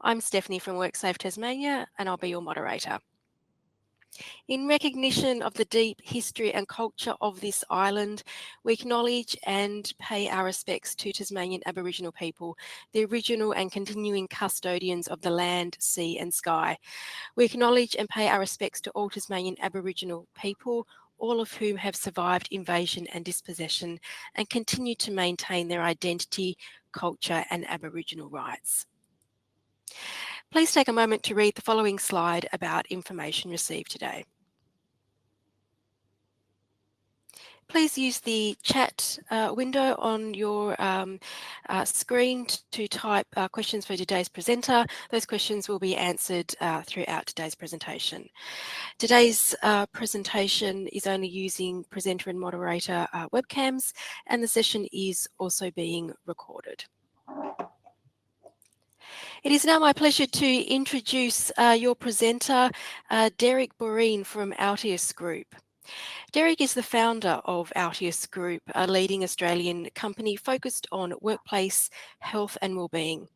I'm Stephanie from WorkSafe Tasmania, and I'll be your moderator. In recognition of the deep history and culture of this island, we acknowledge and pay our respects to Tasmanian Aboriginal people, the original and continuing custodians of the land, sea and sky. We acknowledge and pay our respects to all Tasmanian Aboriginal people, all of whom have survived invasion and dispossession and continue to maintain their identity, culture and Aboriginal rights. Please take a moment to read the following slide about information received today. Please use the chat window on your screen to type questions for today's presenter. Those questions will be answered throughout today's presentation. Today's presentation is only using presenter and moderator webcams, and the session is also being recorded. It is now my pleasure to introduce your presenter, Derick Borean from Altius Group. Derick is the founder of Altius Group, a leading Australian company focused on workplace health and wellbeing.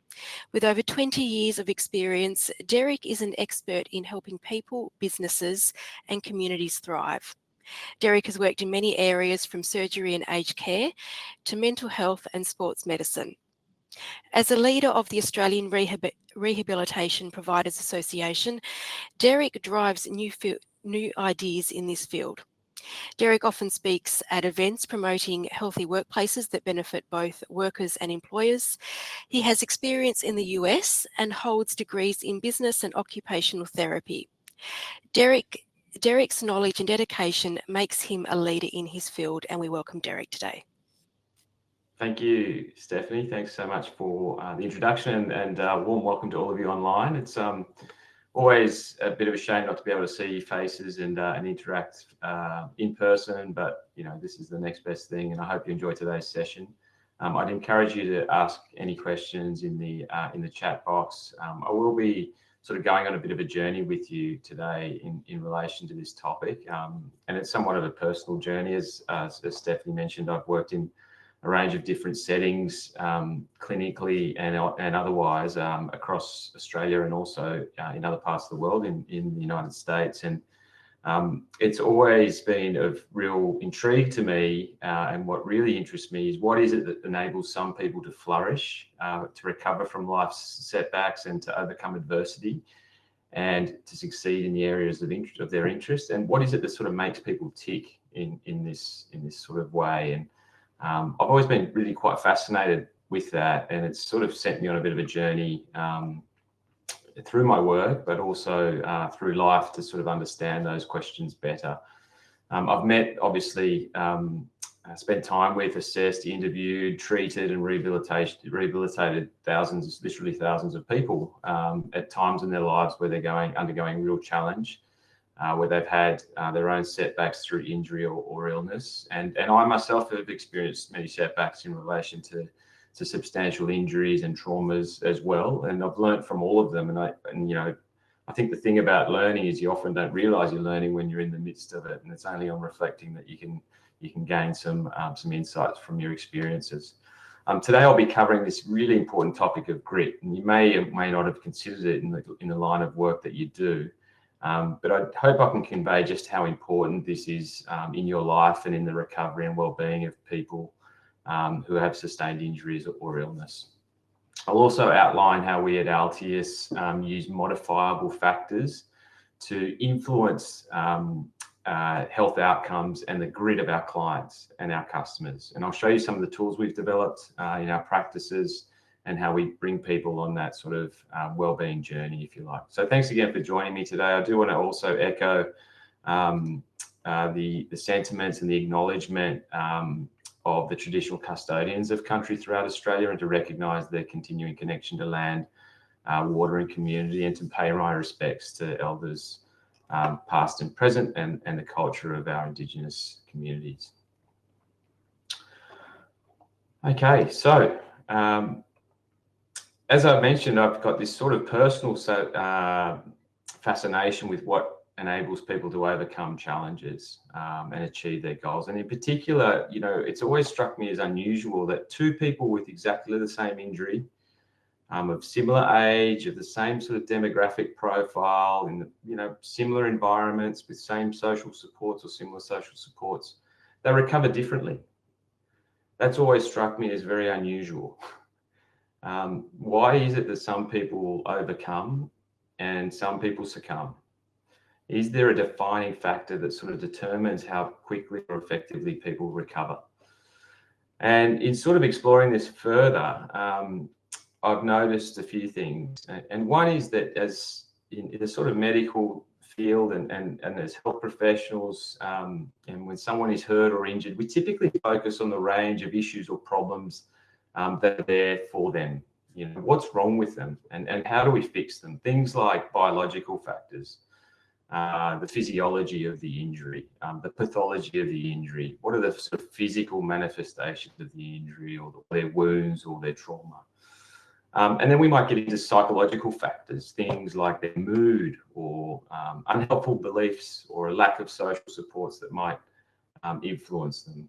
With over 20 years of experience, Derick is an expert in helping people, businesses and communities thrive. Derick has worked in many areas from surgery and aged care to mental health and sports medicine. As a leader of the Australian Rehabilitation Providers Association, Derick drives new ideas in this field. Derick often speaks at events promoting healthy workplaces that benefit both workers and employers. He has experience in the US and holds degrees in business and occupational therapy. Derick's knowledge and dedication makes him a leader in his field, and we welcome Derick today. Thank you, Stephanie. Thanks so much for the introduction and warm welcome to all of you online. It's always a bit of a shame not to be able to see faces and interact in person, but you know, this is the next best thing, and I hope you enjoy today's session. I'd encourage you to ask any questions in the chat box. I will be sort of going on a bit of a journey with you today in relation to this topic, and it's somewhat of a personal journey. As Stephanie mentioned, I've worked in a range of different settings, clinically and otherwise, across Australia and also in other parts of the world, in the United States. And it's always been of real intrigue to me, and what really interests me is what is it that enables some people to flourish, to recover from life's setbacks and to overcome adversity and to succeed in the areas of their interest, and what is it that sort of makes people tick in this sort of way. And I've always been really quite fascinated with that, and it's sort of sent me on a bit of a journey through my work, but also through life to sort of understand those questions better. I've met, obviously, spent time with, assessed, interviewed, treated and rehabilitated thousands, literally thousands of people at times in their lives where they're undergoing real challenge. Where they've had their own setbacks through injury or illness. And I myself have experienced many setbacks in relation to substantial injuries and traumas as well. And I've learned from all of them. And you know, I think the thing about learning is you often don't realize you're learning when you're in the midst of it. And it's only on reflecting that you can gain some insights from your experiences. Today I'll be covering this really important topic of grit. And you may or may not have considered it in the line of work that you do. But I hope I can convey just how important this is in your life and in the recovery and well-being of people who have sustained injuries or illness. I'll also outline how we at Altius use modifiable factors to influence health outcomes and the grit of our clients and our customers. And I'll show you some of the tools we've developed in our practices and how we bring people on that sort of well-being journey, if you like. So thanks again for joining me today. I do want to also echo the sentiments and the acknowledgement of the traditional custodians of country throughout Australia, and to recognise their continuing connection to land, water and community, and to pay my respects to elders past and present, and the culture of our Indigenous communities. Okay, so as I mentioned, I've got this sort of personal fascination with what enables people to overcome challenges and achieve their goals. And in particular, you know, it's always struck me as unusual that two people with exactly the same injury of similar age, of the same sort of demographic profile, in the, similar environments with same social supports or similar social supports, they recover differently. That's always struck me as very unusual. Why is it that some people overcome and some people succumb? Is there a defining factor that sort of determines how quickly or effectively people recover? And in sort of exploring this further, I've noticed a few things. And one is that as in the sort of medical field and as health professionals, and when someone is hurt or injured, we typically focus on the range of issues or problems that are there for them. What's wrong with them and how do we fix them? Things like biological factors, the physiology of the injury, the pathology of the injury. What are the sort of physical manifestations of the injury or their wounds or their trauma? And then we might get into psychological factors, things like their mood or unhelpful beliefs or a lack of social supports that might influence them.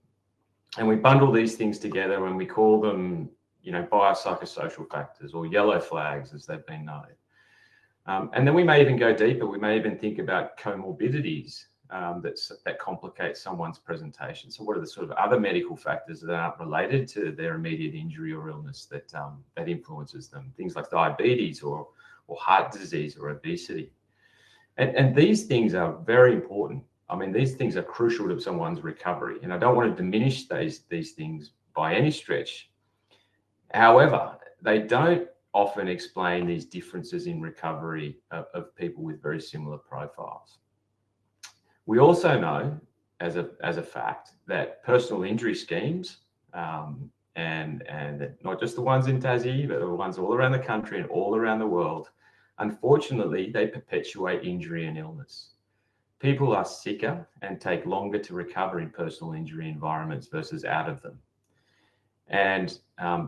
And we bundle these things together and we call them, biopsychosocial factors or yellow flags as they've been known. And then we may even go deeper. We may even think about comorbidities that complicate someone's presentation. So what are the sort of other medical factors that aren't related to their immediate injury or illness that influences them? Things like diabetes or heart disease or obesity. And these things are very important. I mean, these things are crucial to someone's recovery. And I don't want to diminish these things by any stretch. However, they don't often explain these differences in recovery of people with very similar profiles. We also know, as a fact, that personal injury schemes, and not just the ones in Tassie, but the ones all around the country and all around the world, unfortunately, they perpetuate injury and illness. People are sicker and take longer to recover in personal injury environments versus out of them. And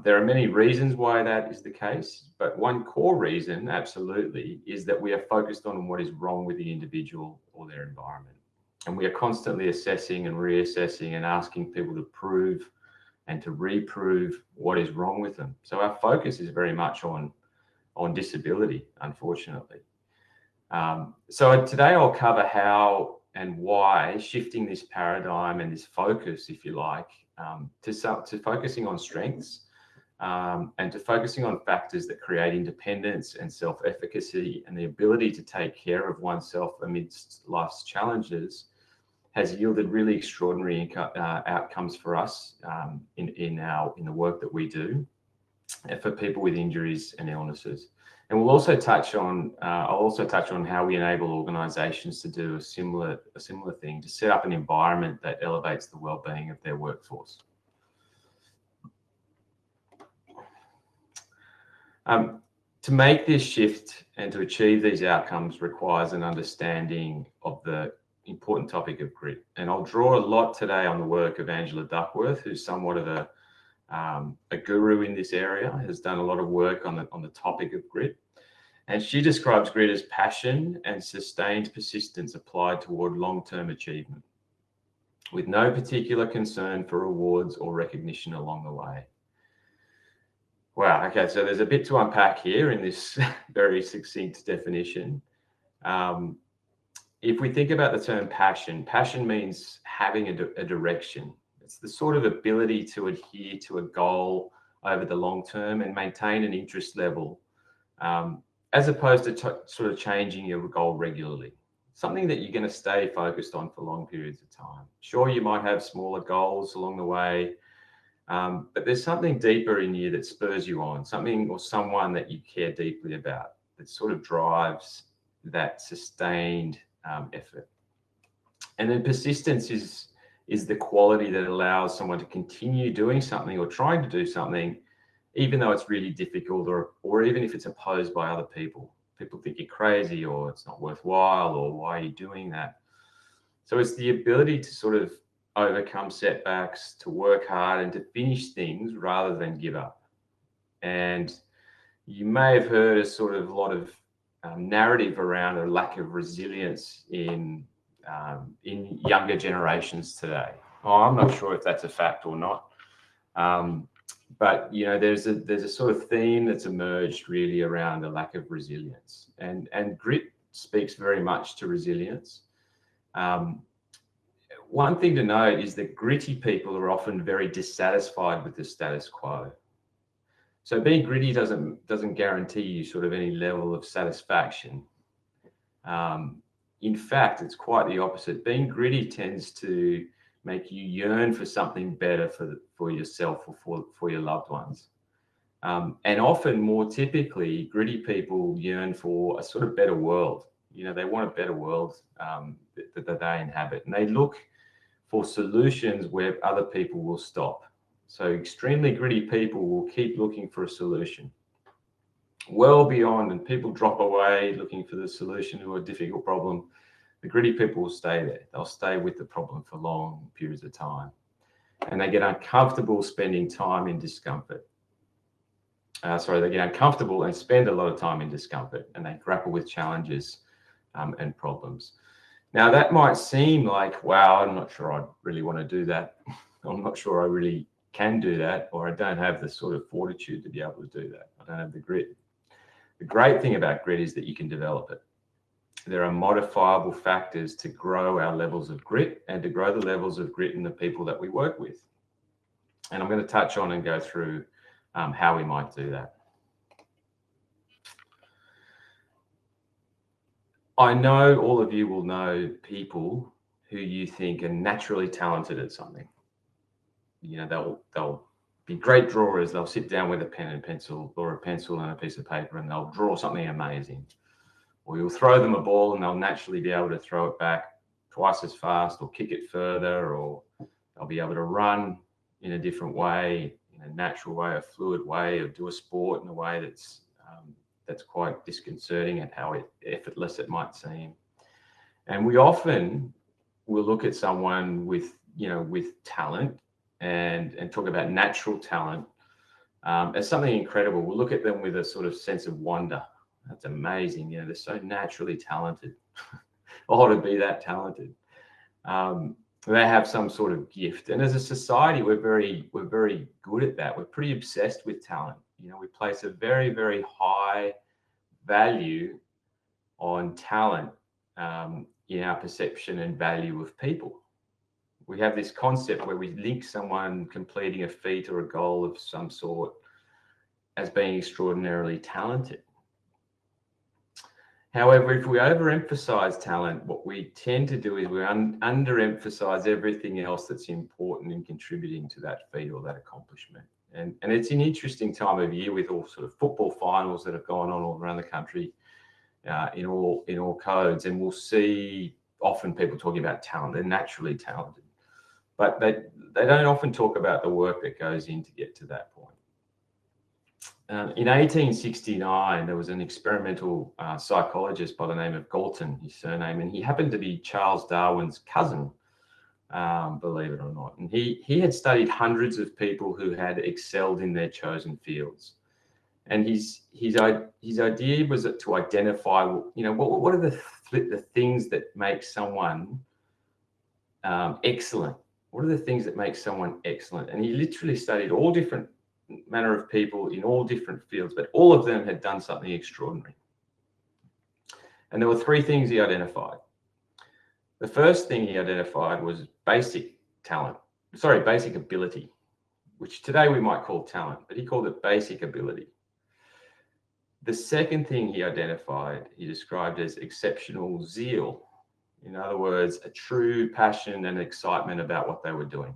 there are many reasons why that is the case, but one core reason, absolutely, is that we are focused on what is wrong with the individual or their environment. And we are constantly assessing and reassessing and asking people to prove and to reprove what is wrong with them. So our focus is very much on disability, unfortunately. So today I'll cover how and why shifting this paradigm and this focus, if you like, to focusing on strengths and to focusing on factors that create independence and self-efficacy and the ability to take care of oneself amidst life's challenges has yielded really extraordinary outcomes for us in the work that we do for people with injuries and illnesses. And we'll also touch on, I'll also touch on how we enable organisations to do a similar thing, to set up an environment that elevates the well-being of their workforce. To make this shift and to achieve these outcomes requires an understanding of the important topic of grit. And I'll draw a lot today on the work of Angela Duckworth, who's somewhat of a guru in this area, has done a lot of work on the topic of grit. And she describes grit as passion and sustained persistence applied toward long-term achievement, with no particular concern for rewards or recognition along the way. Wow, okay, so there's a bit to unpack here in this very succinct definition. If we think about the term passion, passion means having a direction. It's the sort of ability to adhere to a goal over the long term and maintain an interest level, as opposed to sort of changing your goal regularly. Something that you're going to stay focused on for long periods of time. Sure, you might have smaller goals along the way, but there's something deeper in you that spurs you on, something or someone that you care deeply about that sort of drives that sustained effort. And then persistence is the quality that allows someone to continue doing something or trying to do something, even though it's really difficult or even if it's opposed by other people. People think you're crazy or it's not worthwhile or why are you doing that? So it's the ability to sort of overcome setbacks, to work hard and to finish things rather than give up. And you may have heard a sort of lot of narrative around a lack of resilience in younger generations today. Oh, I'm not sure if that's a fact or not. But there's a sort of theme that's emerged really around a lack of resilience, and grit speaks very much to resilience. One thing to note is that gritty people are often very dissatisfied with the status quo. So being gritty doesn't guarantee you sort of any level of satisfaction. In fact, it's quite the opposite. Being gritty tends to make you yearn for something better for yourself or for your loved ones. And often, more typically, gritty people yearn for a sort of better world. They want a better world that they inhabit, and they look for solutions where other people will stop. So extremely gritty people will keep looking for a solution well beyond, and people drop away looking for the solution to a difficult problem. The gritty people will stay there. They'll stay with the problem for long periods of time, and they get uncomfortable spending time in discomfort. They get uncomfortable and spend a lot of time in discomfort, and they grapple with challenges and problems. Now, that might seem like, wow, I'm not sure I really want to do that. I'm not sure I really can do that, or I don't have the sort of fortitude to be able to do that. I don't have the grit. The great thing about grit is that you can develop it. There are modifiable factors to grow our levels of grit and to grow the levels of grit in the people that we work with. And I'm going to touch on and go through how we might do that. I know all of you will know people who you think are naturally talented at something. They'll be great drawers. They'll sit down with a pen and pencil, or a pencil and a piece of paper, and they'll draw something amazing. Or you'll throw them a ball and they'll naturally be able to throw it back twice as fast, or kick it further, or they'll be able to run in a different way, in a natural way, a fluid way, or do a sport in a way that's quite disconcerting at how effortless it might seem. And we often will look at someone with talent and talk about natural talent as something incredible. We'll look at them with a sort of sense of wonder. That's amazing. They're so naturally talented. Oh, to be that talented. They have some sort of gift. And as a society, we're very good at that. We're pretty obsessed with talent. We place a very, very high value on talent in our perception and value of people. We have this concept where we link someone completing a feat or a goal of some sort as being extraordinarily talented. However, if we overemphasize talent, what we tend to do is we underemphasize everything else that's important in contributing to that feat or that accomplishment. And it's an interesting time of year with all sort of football finals that have gone on all around the country in all codes. And we'll see often people talking about talent. They're naturally talented, but they don't often talk about the work that goes in to get to that point. In 1869, there was an experimental psychologist by the name of Galton, his surname, and he happened to be Charles Darwin's cousin, believe it or not. And he had studied hundreds of people who had excelled in their chosen fields. And his idea was to identify, what are the things that make someone excellent? What are the things that make someone excellent? And he literally studied all different manner of people in all different fields, but all of them had done something extraordinary. And there were three things he identified. The first thing he identified was basic ability, which today we might call talent, but he called it basic ability. The second thing he identified, he described as exceptional zeal. In other words, a true passion and excitement about what they were doing.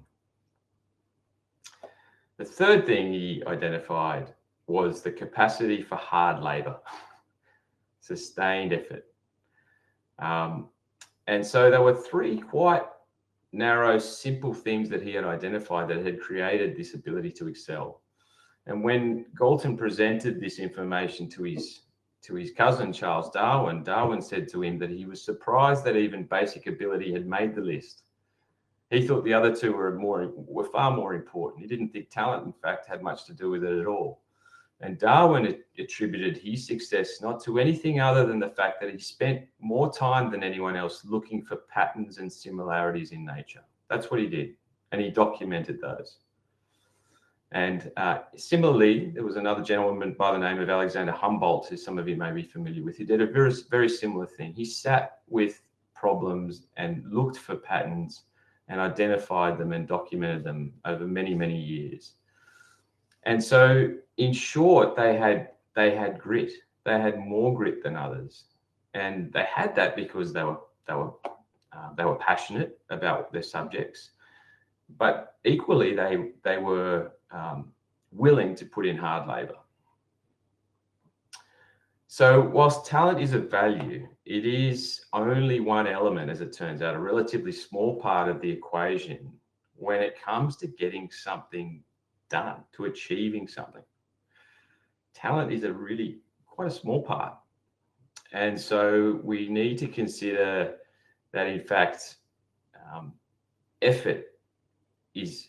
The third thing he identified was the capacity for hard labor, sustained effort. And so there were three quite narrow, simple things that he had identified that had created this ability to excel. And when Galton presented this information to his cousin, Charles Darwin, Darwin said to him that he was surprised that even basic ability had made the list. He thought the other two were far more important. He didn't think talent, in fact, had much to do with it at all. And Darwin attributed his success not to anything other than the fact that he spent more time than anyone else looking for patterns and similarities in nature. That's what he did, and he documented those. And similarly, there was another gentleman by the name of Alexander Humboldt, who some of you may be familiar with, who did a very, very similar thing. He sat with problems and looked for patterns and identified them and documented them over many, many years. And so, in short, they had grit. They had more grit than others, and they had that because they were passionate about their subjects, but equally they were willing to put in hard labor. So whilst talent is of value, it is only one element, as it turns out, a relatively small part of the equation when it comes to getting something done, to achieving something. Talent is quite a small part. And so we need to consider that, in fact, effort is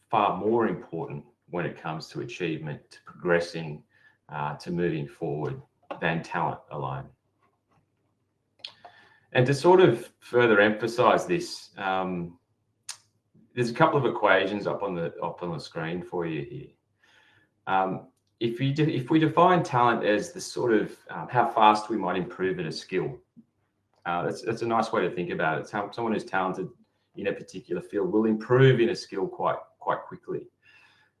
far more important when it comes to achievement, to progressing, to moving forward, than talent alone. And to sort of further emphasize this, there's a couple of equations up on the screen for you here. If we define talent as the sort of how fast we might improve in a skill, that's a nice way to think about it. It's how someone who's talented in a particular field will improve in a skill quite quickly.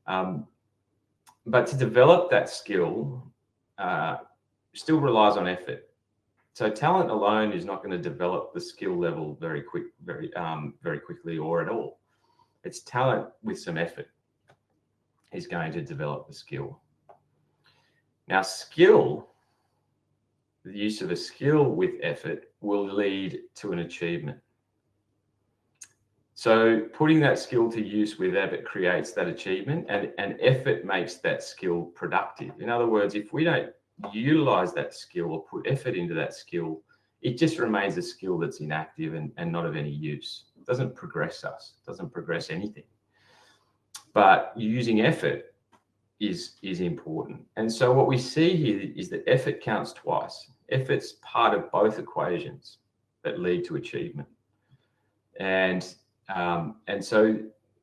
But to develop that skill still relies on effort. So talent alone is not going to develop the skill level very quickly or at all. It's talent with some effort is going to develop the skill. Now, the use of a skill with effort will lead to an achievement. So putting that skill to use with effort creates that achievement, and effort makes that skill productive. In other words, if we don't utilize that skill or put effort into that skill, it just remains a skill that's inactive and not of any use. It doesn't progress us, it doesn't progress anything. But using effort is important. And so what we see here is that effort counts twice. Effort's part of both equations that lead to achievement. And so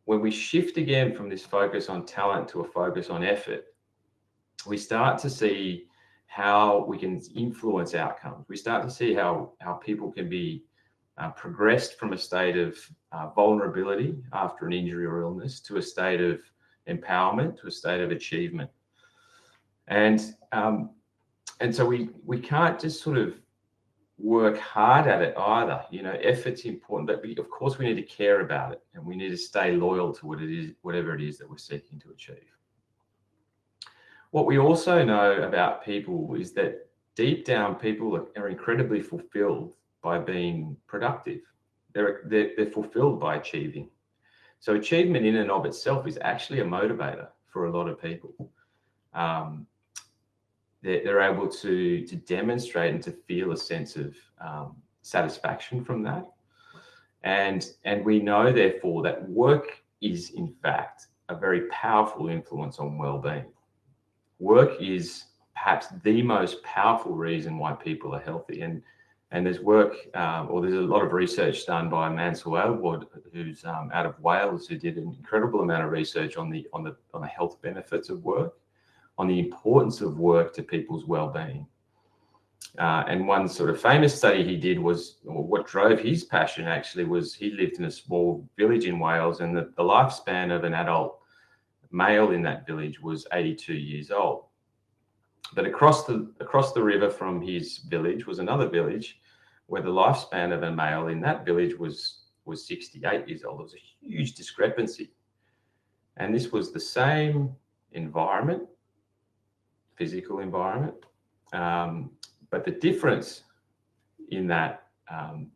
when we shift again from this focus on talent to a focus on effort, we start to see how we can influence outcomes. We start to see how people can be progressed from a state of vulnerability after an injury or illness to a state of empowerment, to a state of achievement. And so we can't just sort of work hard at it either. Effort's important, but of course we need to care about it, and we need to stay loyal to whatever it is that we're seeking to achieve. What we also know about people is that deep down, people are incredibly fulfilled by being productive. They're fulfilled by achieving. So achievement in and of itself is actually a motivator for a lot of people. They're able to demonstrate and to feel a sense of satisfaction from that. And we know, therefore, that work is, in fact, a very powerful influence on well-being. Work is perhaps the most powerful reason why people are healthy. And there's there's a lot of research done by Mansell Aylward, who's out of Wales, who did an incredible amount of research on the health benefits of work, on the importance of work to people's well-being. And one sort of famous study he did what drove his passion actually was he lived in a small village in Wales, and the lifespan of an adult male in that village was 82 years old. But across the river from his village was another village where the lifespan of a male in that village was 68 years old. There was a huge discrepancy. And this was the same environment, physical environment, but the difference in that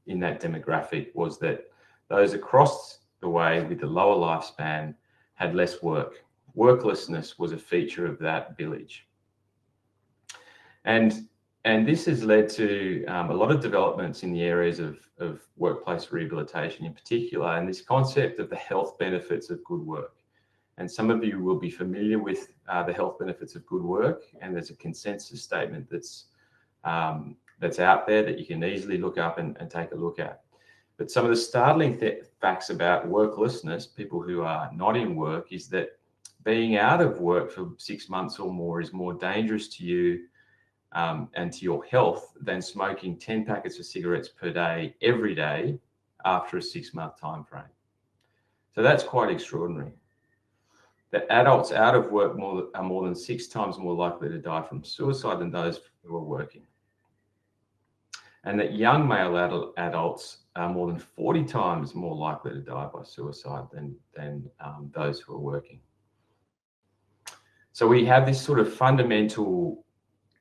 demographic was that those across the way with the lower lifespan had less work. Worklessness was a feature of that village. And this has led to a lot of developments in the areas of workplace rehabilitation in particular, and this concept of the health benefits of good work. And some of you will be familiar with the health benefits of good work, and there's a consensus statement that's out there that you can easily look up and take a look at. But some of the startling facts about worklessness, people who are not in work, is that being out of work for 6 months or more is more dangerous to you and to your health than smoking 10 packets of cigarettes per day, every day, after a 6-month time frame. So that's quite extraordinary. That adults out of work are more than 6 times more likely to die from suicide than those who are working. And that young male adults are more than 40 times more likely to die by suicide than those who are working. So we have this sort of fundamental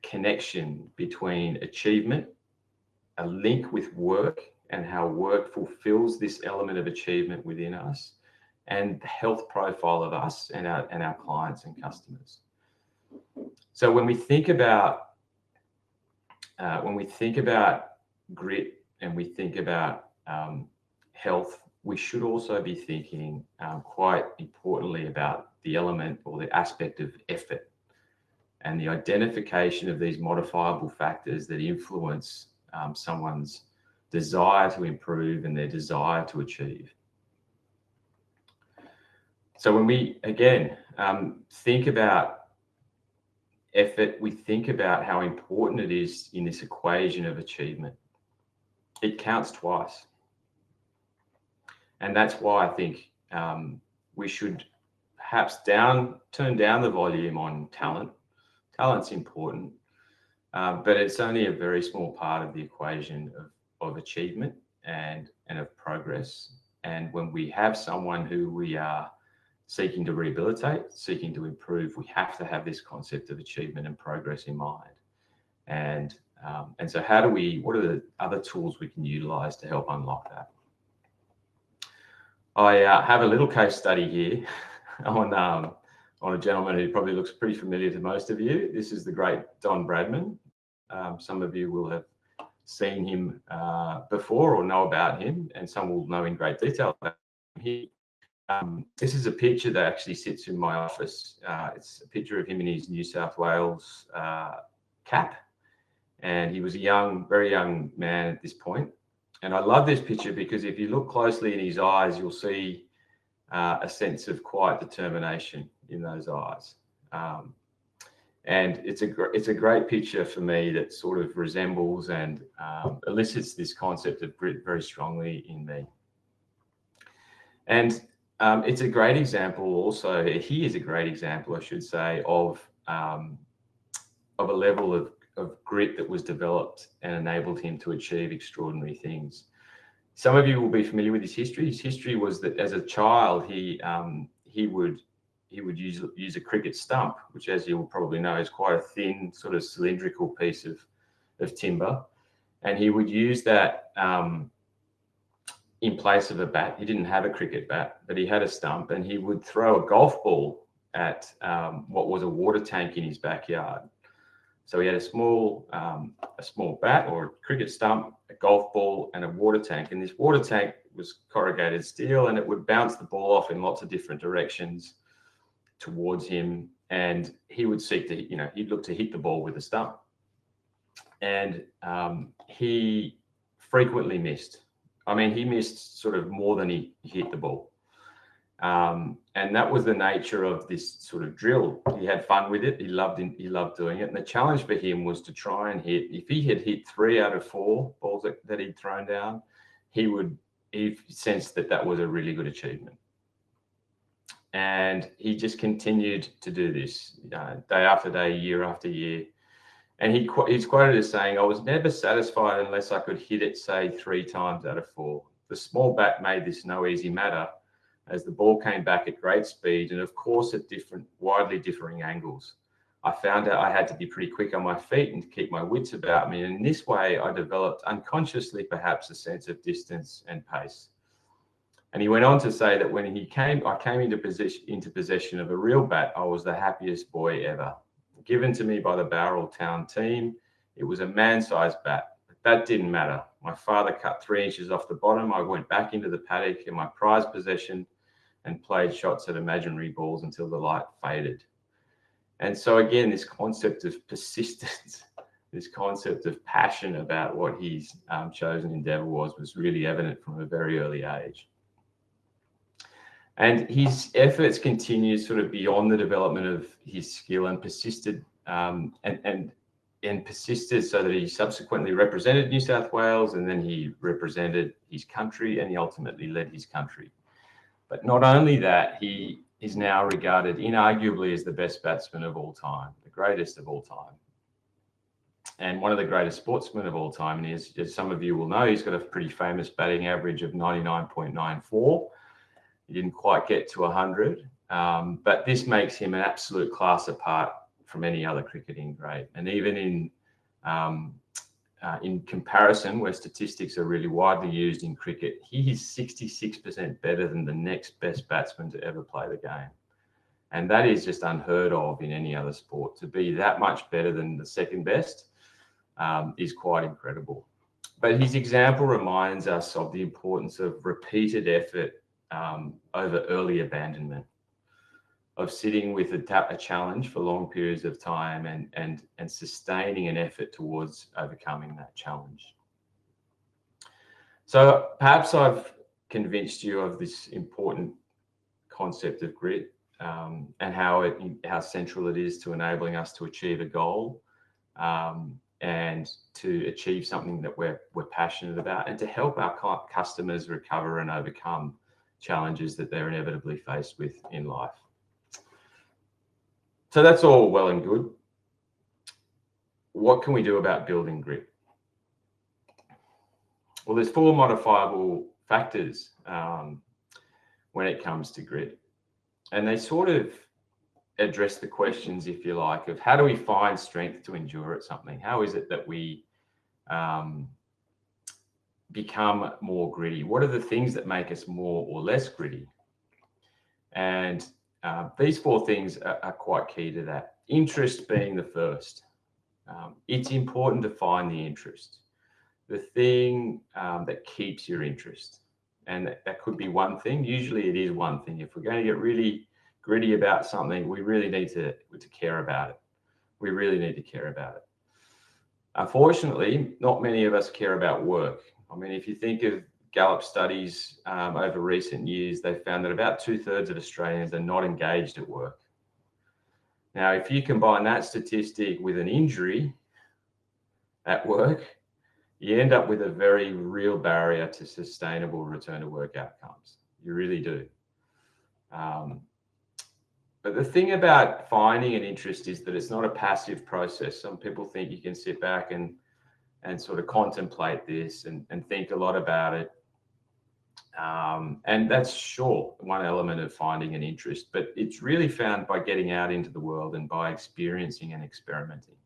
connection between achievement, a link with work and how work fulfills this element of achievement within us, and the health profile of us and our clients and customers. So when we think about grit and we think about health, we should also be thinking quite importantly about the element or the aspect of effort and the identification of these modifiable factors that influence someone's desire to improve and their desire to achieve. So when we, again, think about effort, we think about how important it is in this equation of achievement. It counts twice. And that's why I think we should perhaps turn down the volume on talent. Talent's important, but it's only a very small part of the equation of achievement and of progress. And when we have someone who we are seeking to rehabilitate, seeking to improve, we have to have this concept of achievement and progress in mind. And so what are the other tools we can utilize to help unlock that? I have a little case study here on a gentleman who probably looks pretty familiar to most of you. This is the great Don Bradman. Some of you will have seen him before or know about him, and some will know in great detail about him. This is a picture that actually sits in my office. It's a picture of him in his New South Wales cap. And he was a very young man at this point. And I love this picture because if you look closely in his eyes, you'll see a sense of quiet determination in those eyes. And it's a great picture for me that sort of resembles and elicits this concept of grit very strongly in me. And it's a great example also, he is a great example, I should say, of a level of grit that was developed and enabled him to achieve extraordinary things. Some of you will be familiar with his history. His history was that as a child, he would use a cricket stump, which, as you will probably know, is quite a thin sort of cylindrical piece of timber. And he would use that in place of a bat. He didn't have a cricket bat, but he had a stump, and he would throw a golf ball at what was a water tank in his backyard. So he had a small bat or a cricket stump, a golf ball, and a water tank. And this water tank was corrugated steel, and it would bounce the ball off in lots of different directions towards him. And he would seek to, he'd look to hit the ball with a stump. And he frequently missed. I mean, he missed sort of more than he hit the ball. And that was the nature of this sort of drill. He had fun with it. He loved doing it. And the challenge for him was to try and hit. If he had hit 3 out of 4 balls that he'd thrown down, he sensed that was a really good achievement. And he just continued to do this day after day, year after year. And he's quoted as saying, "I was never satisfied unless I could hit it, say, 3 times out of 4. The small bat made this no easy matter, as the ball came back at great speed and, of course, at widely differing angles. I found out I had to be pretty quick on my feet and to keep my wits about me. And in this way, I developed unconsciously perhaps a sense of distance and pace." And he went on to say that when I came into possession of a real bat, I was the happiest boy ever. Given to me by the Bowral Town team, it was a man-sized bat. But that didn't matter. My father cut 3 inches off the bottom. I went back into the paddock in my prized possession and played shots at imaginary balls until the light faded. And so again, this concept of persistence, this concept of passion about what his chosen endeavor was really evident from a very early age. And his efforts continued sort of beyond the development of his skill and persisted and persisted so that he subsequently represented New South Wales, and then he represented his country, and he ultimately led his country. But not only that, he is now regarded inarguably as the best batsman of all time, the greatest of all time, and one of the greatest sportsmen of all time. And as some of you will know, he's got a pretty famous batting average of 99.94. He didn't quite get to 100, but this makes him an absolute class apart from any other cricketing great. And even in comparison, where statistics are really widely used in cricket, he is 66% better than the next best batsman to ever play the game. And that is just unheard of in any other sport. To be that much better than the second best is quite incredible. But his example reminds us of the importance of repeated effort over early abandonment, of sitting with a challenge for long periods of time and sustaining an effort towards overcoming that challenge. So perhaps I've convinced you of this important concept of grit and how central it is to enabling us to achieve a goal and to achieve something that we're passionate about, and to help our customers recover and overcome challenges that they're inevitably faced with in life. So that's all well and good. What can we do about building grit? Well, there's 4 modifiable factors when it comes to grit. And they sort of address the questions, if you like, of how do we find strength to endure at something? How is it that we become more gritty? What are the things that make us more or less gritty? And these 4 things are quite key to that. Interest being the first. It's important to find the interest, the thing that keeps your interest. And that could be one thing. Usually it is one thing. If we're going to get really gritty about something, we really need to care about it. We really need to care about it. Unfortunately, not many of us care about work. I mean, if you think of Gallup studies over recent years, they found that about 2/3 of Australians are not engaged at work. Now, if you combine that statistic with an injury at work, you end up with a very real barrier to sustainable return to work outcomes. You really do. But the thing about finding an interest is that it's not a passive process. Some people think you can sit back and sort of contemplate this and think a lot about it. And that's sure one element of finding an interest, but it's really found by getting out into the world and by experiencing and experimenting.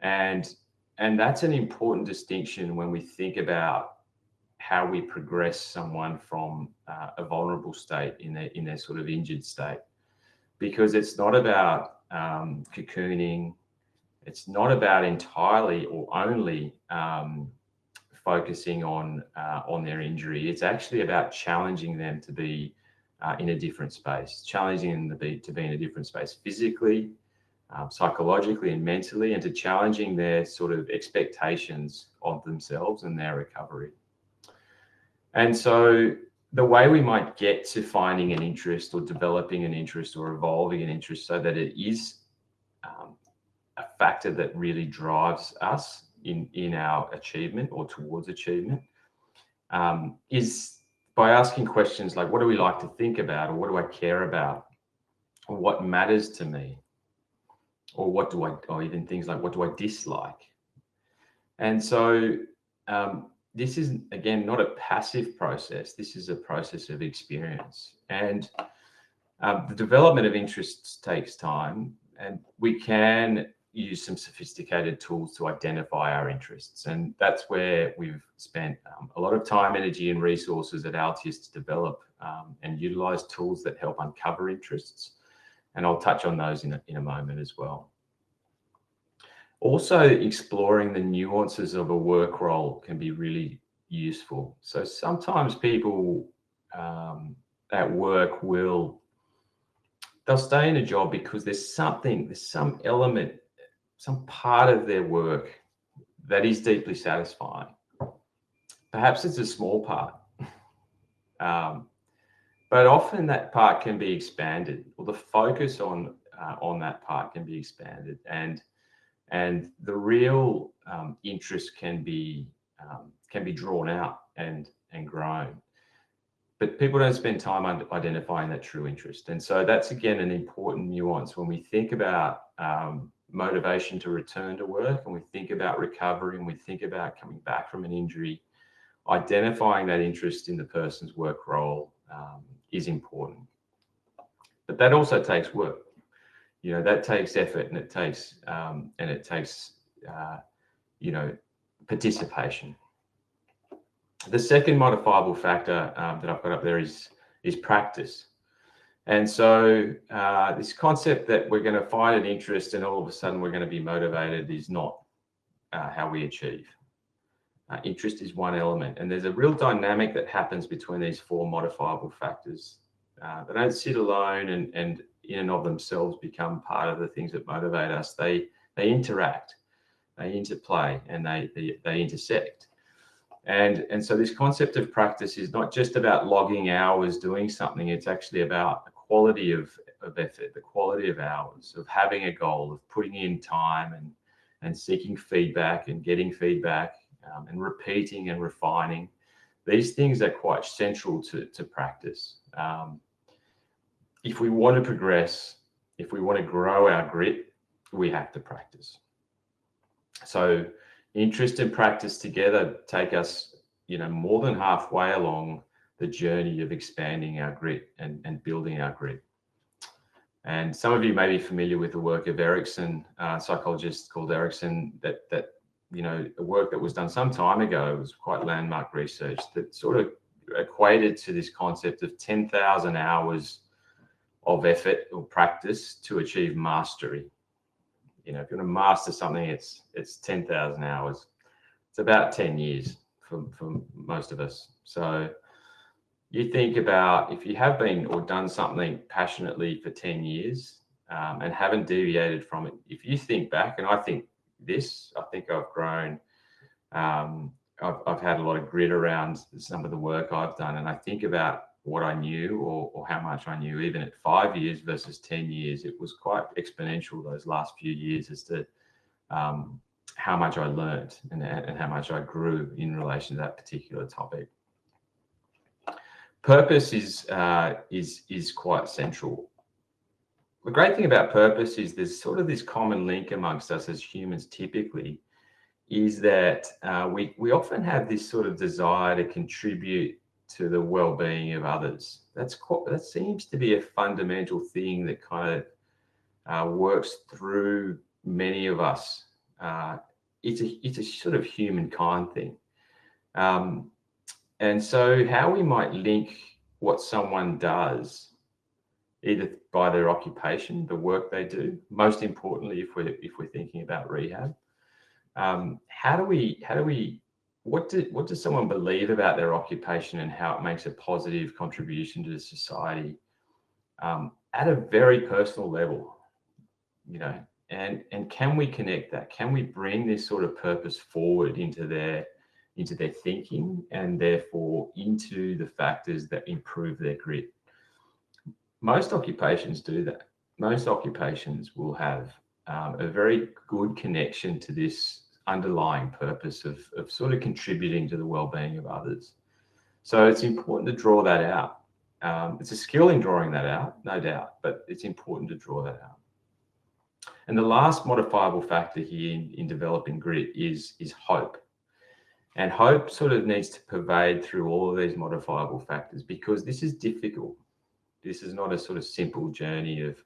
And that's an important distinction when we think about how we progress someone from a vulnerable state in their sort of injured state, because it's not about cocooning. It's not about entirely or only focusing on their injury. It's actually about challenging them to be in a different space, challenging them to be in a different space physically, psychologically and mentally, and to challenging their sort of expectations of themselves and their recovery. And so the way we might get to finding an interest or developing an interest or evolving an interest so that it is a factor that really drives us in our achievement or towards achievement is by asking questions like, what do we like to think about, or what do I care about, or what matters to me, or even things like, what do I dislike? And so this is, again, not a passive process. This is a process of experience. And the development of interests takes time, and we can use some sophisticated tools to identify our interests. And that's where we've spent a lot of time, energy, and resources at Altius to develop and utilize tools that help uncover interests. And I'll touch on those in a moment as well. Also, exploring the nuances of a work role can be really useful. So sometimes people at work they'll stay in a job because there's some element, some part of their work that is deeply satisfying. Perhaps it's a small part, But often that part can be expanded, or the focus on that part can be expanded, and the real interest can be drawn out and grown. But people don't spend time identifying that true interest. And so that's, again, an important nuance when we think about motivation to return to work, and we think about recovery, and we think about coming back from an injury. Identifying that interest in the person's work role is important. But that also takes work. That takes effort, and it takes participation. The second modifiable factor that I've got up there is practice. And so this concept that we're going to find an interest and all of a sudden we're going to be motivated is not how we achieve. Interest is one element, and there's a real dynamic that happens between these four modifiable factors. They don't sit alone and in and of themselves become part of the things that motivate us. They interact, they interplay, and they intersect. And so this concept of practice is not just about logging hours doing something. It's actually about the quality of effort, the quality of hours, of having a goal, of putting in time and seeking feedback and getting feedback, and repeating and refining. These things are quite central to practice. If we want to progress, if we want to grow our grit, we have to practice. So interest and practice together take us, more than halfway along the journey of expanding our grit and building our grit. And some of you may be familiar with the work of Erickson, a psychologist called Erickson, that a work that was done some time ago. It was quite landmark research that sort of equated to this concept of 10,000 hours of effort or practice to achieve mastery. If you want to master something, it's 10,000 hours. It's about 10 years for most of us. So you think about, if you have been or done something passionately for 10 years and haven't deviated from it, if you think back, and I think I've grown. I've had a lot of grit around some of the work I've done, and I think about what I knew or how much I knew, even at 5 years versus 10 years. It was quite exponential those last few years as to how much I learned and how much I grew in relation to that particular topic. Purpose is quite central. The great thing about purpose is there's sort of this common link amongst us as humans typically, is that we often have this sort of desire to contribute to the well-being of others. That seems to be a fundamental thing that kind of works through many of us. It's a sort of humankind thing. And so how we might link what someone does, either by their occupation, the work they do, most importantly, if we're thinking about rehab, what does someone believe about their occupation and how it makes a positive contribution to the society at a very personal level, and can we connect that? Can we bring this sort of purpose forward into their thinking, and therefore into the factors that improve their grit? Most occupations do that. Most occupations will have a very good connection to this underlying purpose of sort of contributing to the well-being of others. So it's important to draw that out. It's a skill in drawing that out, no doubt, but it's important to draw that out. And the last modifiable factor here in developing grit is hope. And hope sort of needs to pervade through all of these modifiable factors, because this is difficult. This is not a sort of simple journey of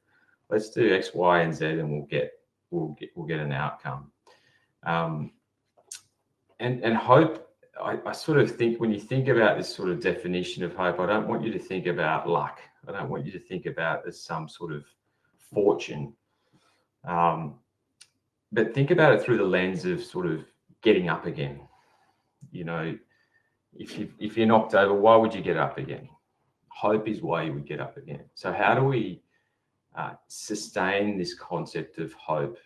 let's do X, Y, and Z, and we'll get an outcome. And hope, I sort of think, when you think about this sort of definition of hope, I don't want you to think about luck. I don't want you to think about as some sort of fortune. But think about it through the lens of sort of getting up again. If you're knocked over, why would you get up again? Hope is why you would get up again. So how do we sustain this concept of hope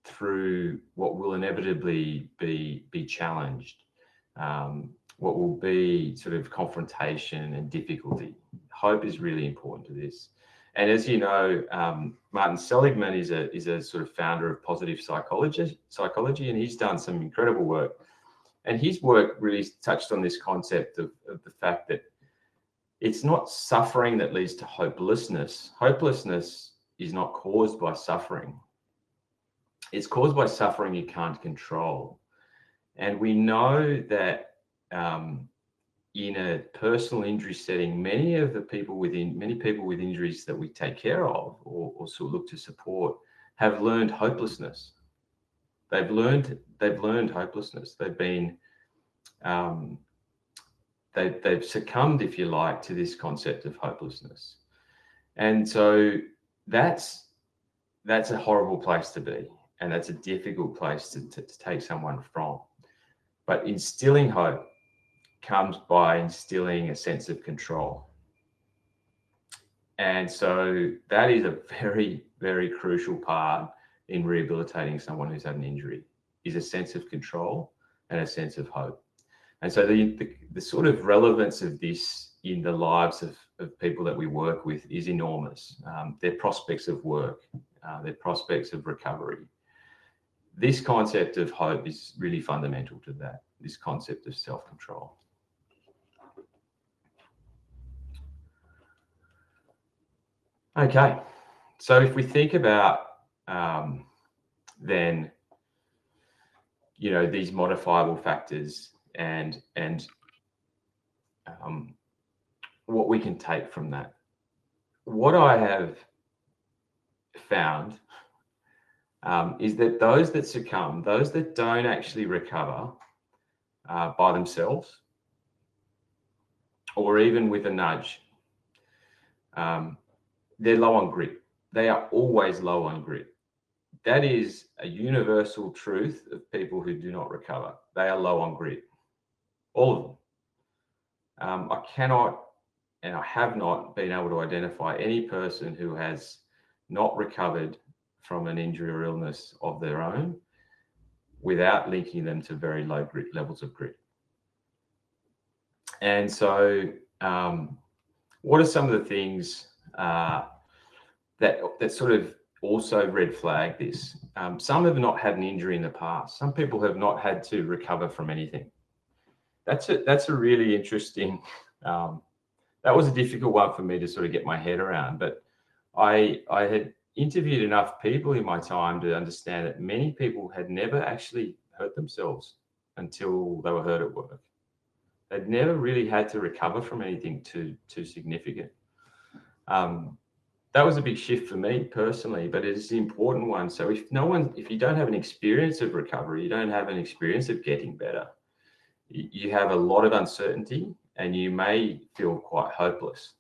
through what will inevitably be challenged, what will be sort of confrontation and difficulty. Hope is really important to this. And as you know, Martin Seligman is a sort of founder of positive psychology, and he's done some incredible work. And his work really touched on this concept of the fact that it's not suffering that leads to hopelessness. Hopelessness is not caused by suffering. It's caused by suffering you can't control. And we know that in a personal injury setting, many people with injuries that we take care of or sort of look to support have learned hopelessness. They've learned hopelessness. They've been they've succumbed, if you like, to this concept of hopelessness. And so that's a horrible place to be, and that's a difficult place to take someone from. But instilling hope comes by instilling a sense of control. And so that is a very, very crucial part in rehabilitating someone who's had an injury, is a sense of control and a sense of hope. And so the sort of relevance of this in the lives of people that we work with is enormous. Their prospects of work, their prospects of recovery. This concept of hope is really fundamental to that, this concept of self-control. Okay, so if we think about then, you know, these modifiable factors and what we can take from that. What I have found is that those that succumb, those that don't actually recover by themselves, or even with a nudge, they're low on grit. They are always low on grit. That is a universal truth of people who do not recover. They are low on grit, all of them. I cannot, and I have not been able to identify any person who has not recovered from an injury or illness of their own without linking them to very low grit levels of grit. And so what are some of the things that sort of also red flag this? Some have not had an injury in the past. Some people have not had to recover from anything. That's a really interesting, that was a difficult one for me to sort of get my head around, but I had interviewed enough people in my time to understand that many people had never actually hurt themselves until they were hurt at work. They'd never really had to recover from anything too significant. That was a big shift for me personally, but it's an important one. So if you don't have an experience of recovery, you don't have an experience of getting better, you have a lot of uncertainty and you may feel quite hopeless.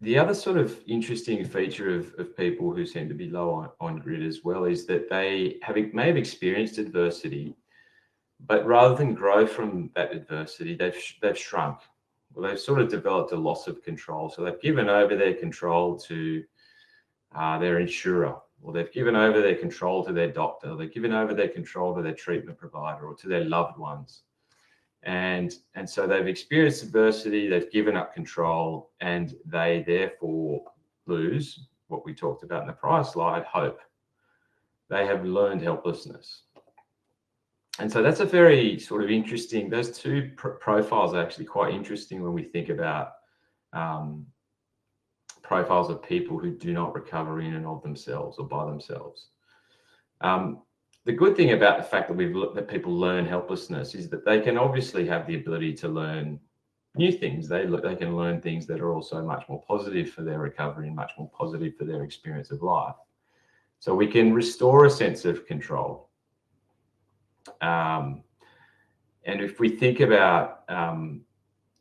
The other sort of interesting feature of people who seem to be low on grit as well is that they may have experienced adversity, but rather than grow from that adversity, they've shrunk. Well, they've sort of developed a loss of control. So they've given over their control to their insurer, or they've given over their control to their doctor, they've given over their control to their treatment provider or to their loved ones. And so they've experienced adversity, they've given up control, and they therefore lose what we talked about in the prior slide, hope. They have learned helplessness. And so that's a very sort of interesting, those two profiles are actually quite interesting when we think about profiles of people who do not recover in and of themselves or by themselves. The good thing about the fact that people learn helplessness is that they can obviously have the ability to learn new things. They can learn things that are also much more positive for their recovery and much more positive for their experience of life. So we can restore a sense of control. And if we think about,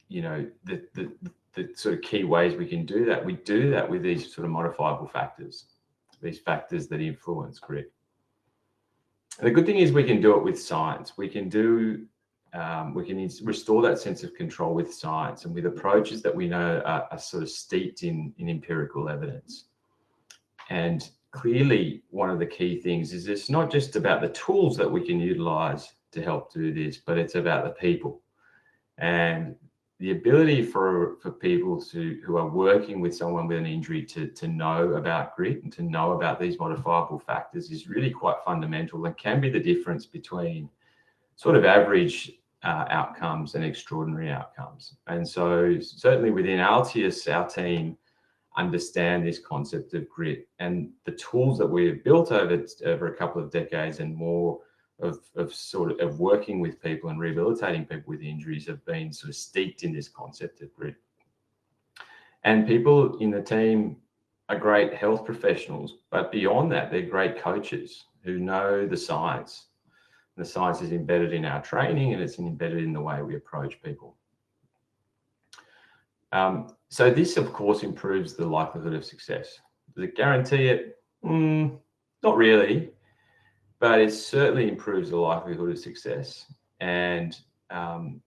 you know, the sort of key ways we can do that, we do that with these sort of modifiable factors, these factors that influence grit. And the good thing is we can do it with science. We can restore that sense of control with science and with approaches that we know are sort of steeped in empirical evidence. And clearly one of the key things is it's not just about the tools that we can utilize to help do this, but it's about the people. And the ability for people who are working with someone with an injury to know about grit and to know about these modifiable factors is really quite fundamental and can be the difference between sort of average outcomes and extraordinary outcomes. And so certainly within Altius, our team understand this concept of grit, and the tools that we have built over a couple of decades and more of working with people and rehabilitating people with injuries have been sort of steeped in this concept of grit. And people in the team are great health professionals, but beyond that, they're great coaches who know the science. The science is embedded in our training, and it's embedded in the way we approach people. So this, of course, improves the likelihood of success. Does it guarantee it? Not really, but it certainly improves the likelihood of success. And some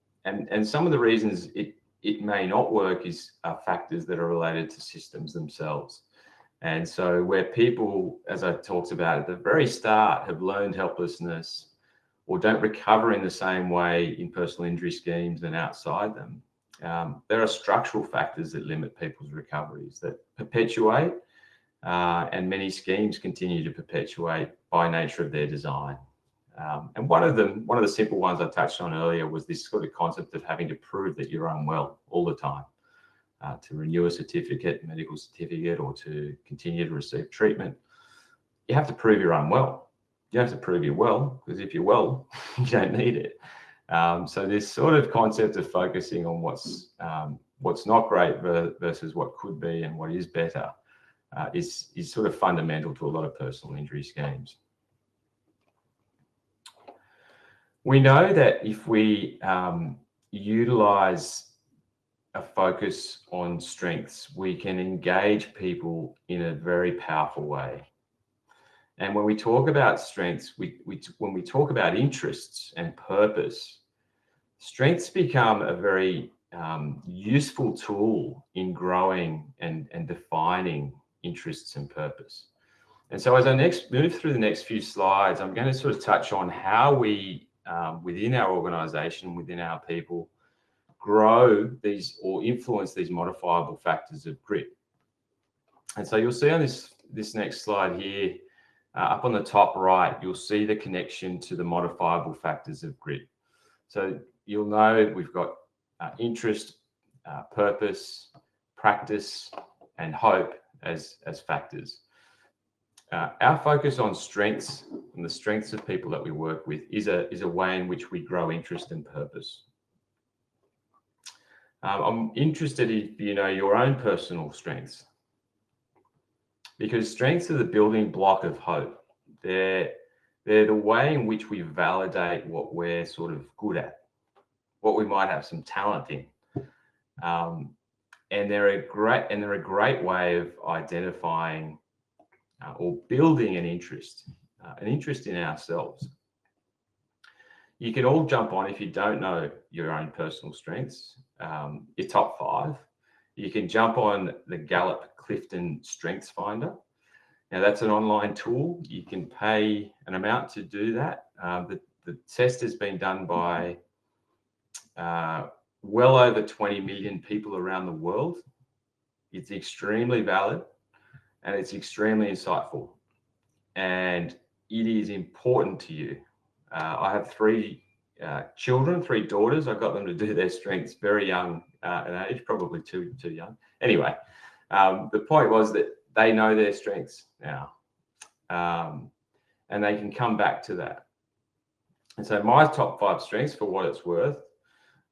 of the reasons it may not work are factors that are related to systems themselves. And so where people, as I talked about at the very start, have learned helplessness or don't recover in the same way in personal injury schemes and outside them, there are structural factors that limit people's recoveries that perpetuate, and many schemes continue to perpetuate by nature of their design. And one of the simple ones I touched on earlier was this sort of concept of having to prove that you're unwell all the time. To renew a medical certificate, or to continue to receive treatment, you have to prove you're unwell. You have to prove you're well, because if you're well, you don't need it. So this sort of concept of focusing on what's not great versus what could be and what is better is sort of fundamental to a lot of personal injury schemes. We know that if we utilize a focus on strengths, we can engage people in a very powerful way. And when we talk about strengths, when we talk about interests and purpose, strengths become a very useful tool in growing and defining interests and purpose. And so as I move through the next few slides, I'm going to sort of touch on how we, within our organization, within our people, grow these or influence these modifiable factors of grit. And so you'll see on this next slide here, up on the top right, you'll see the connection to the modifiable factors of grit. So you'll know we've got interest, purpose, practice, and hope as factors. Our focus on strengths and the strengths of people that we work with is a way in which we grow interest and purpose. I'm interested if you know your own personal strengths, because strengths are the building block of hope. They're the way in which we validate what we're sort of good at, what we might have some talent in. And they're a great way of identifying or building an interest in ourselves. You can all jump on, if you don't know your own personal strengths, your top 5. You can jump on the Gallup Clifton Strengths Finder. Now that's an online tool. You can pay an amount to do that. The test has been done by well over 20 million people around the world. It's extremely valid and it's extremely insightful, and it is important to you. I have 3 children, 3 daughters. I got them to do their strengths very young at age, probably too young. Anyway, the point was that they know their strengths now, and they can come back to that. And so my top 5 strengths, for what it's worth,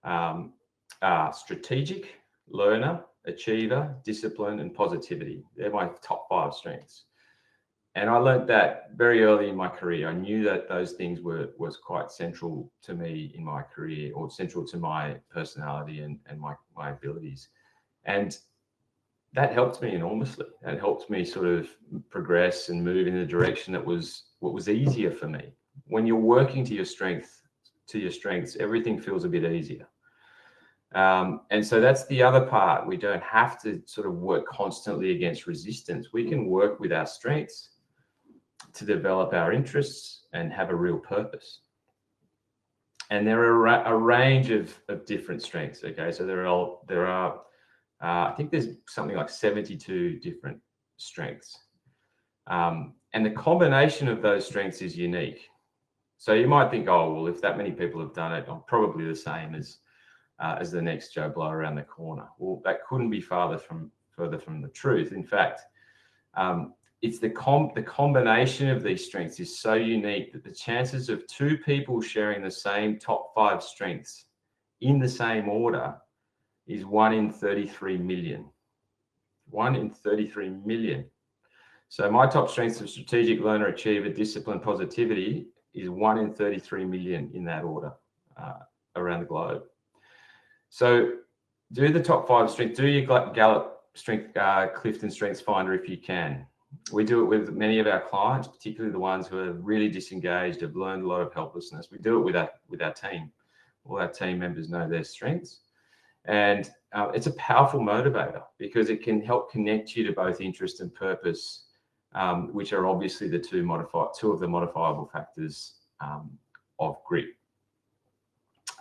are strategic, learner, achiever, discipline, and positivity. They're my top 5 strengths. And I learned that very early in my career. I knew that those things was quite central to me in my career, or central to my personality and my abilities. And that helped me enormously. That helped me sort of progress and move in the direction that was what was easier for me. When you're working to your strengths, everything feels a bit easier. And so that's the other part. We don't have to sort of work constantly against resistance. We can work with our strengths to develop our interests and have a real purpose. And there are a range of different strengths. Okay, so there are I think there's something like 72 different strengths, and the combination of those strengths is unique. So you might think, oh well, if that many people have done it, I'm probably the same as the next Joe Blow around the corner. Well, that couldn't be further from the truth. In fact, it's the combination of these strengths is so unique that the chances of two people sharing the same top 5 strengths in the same order is 1 in 33 million. 1 in 33 million. So my top strengths of strategic, learner, achiever, discipline, positivity is 1 in 33 million in that order around the globe. So do the top 5 strengths, do your Gallup strength, Clifton Strengths Finder if you can. We do it with many of our clients, particularly the ones who are really disengaged, have learned a lot of helplessness. We do it with our team. All our team members know their strengths. And it's a powerful motivator because it can help connect you to both interest and purpose, which are obviously the two of the modifiable factors of grit.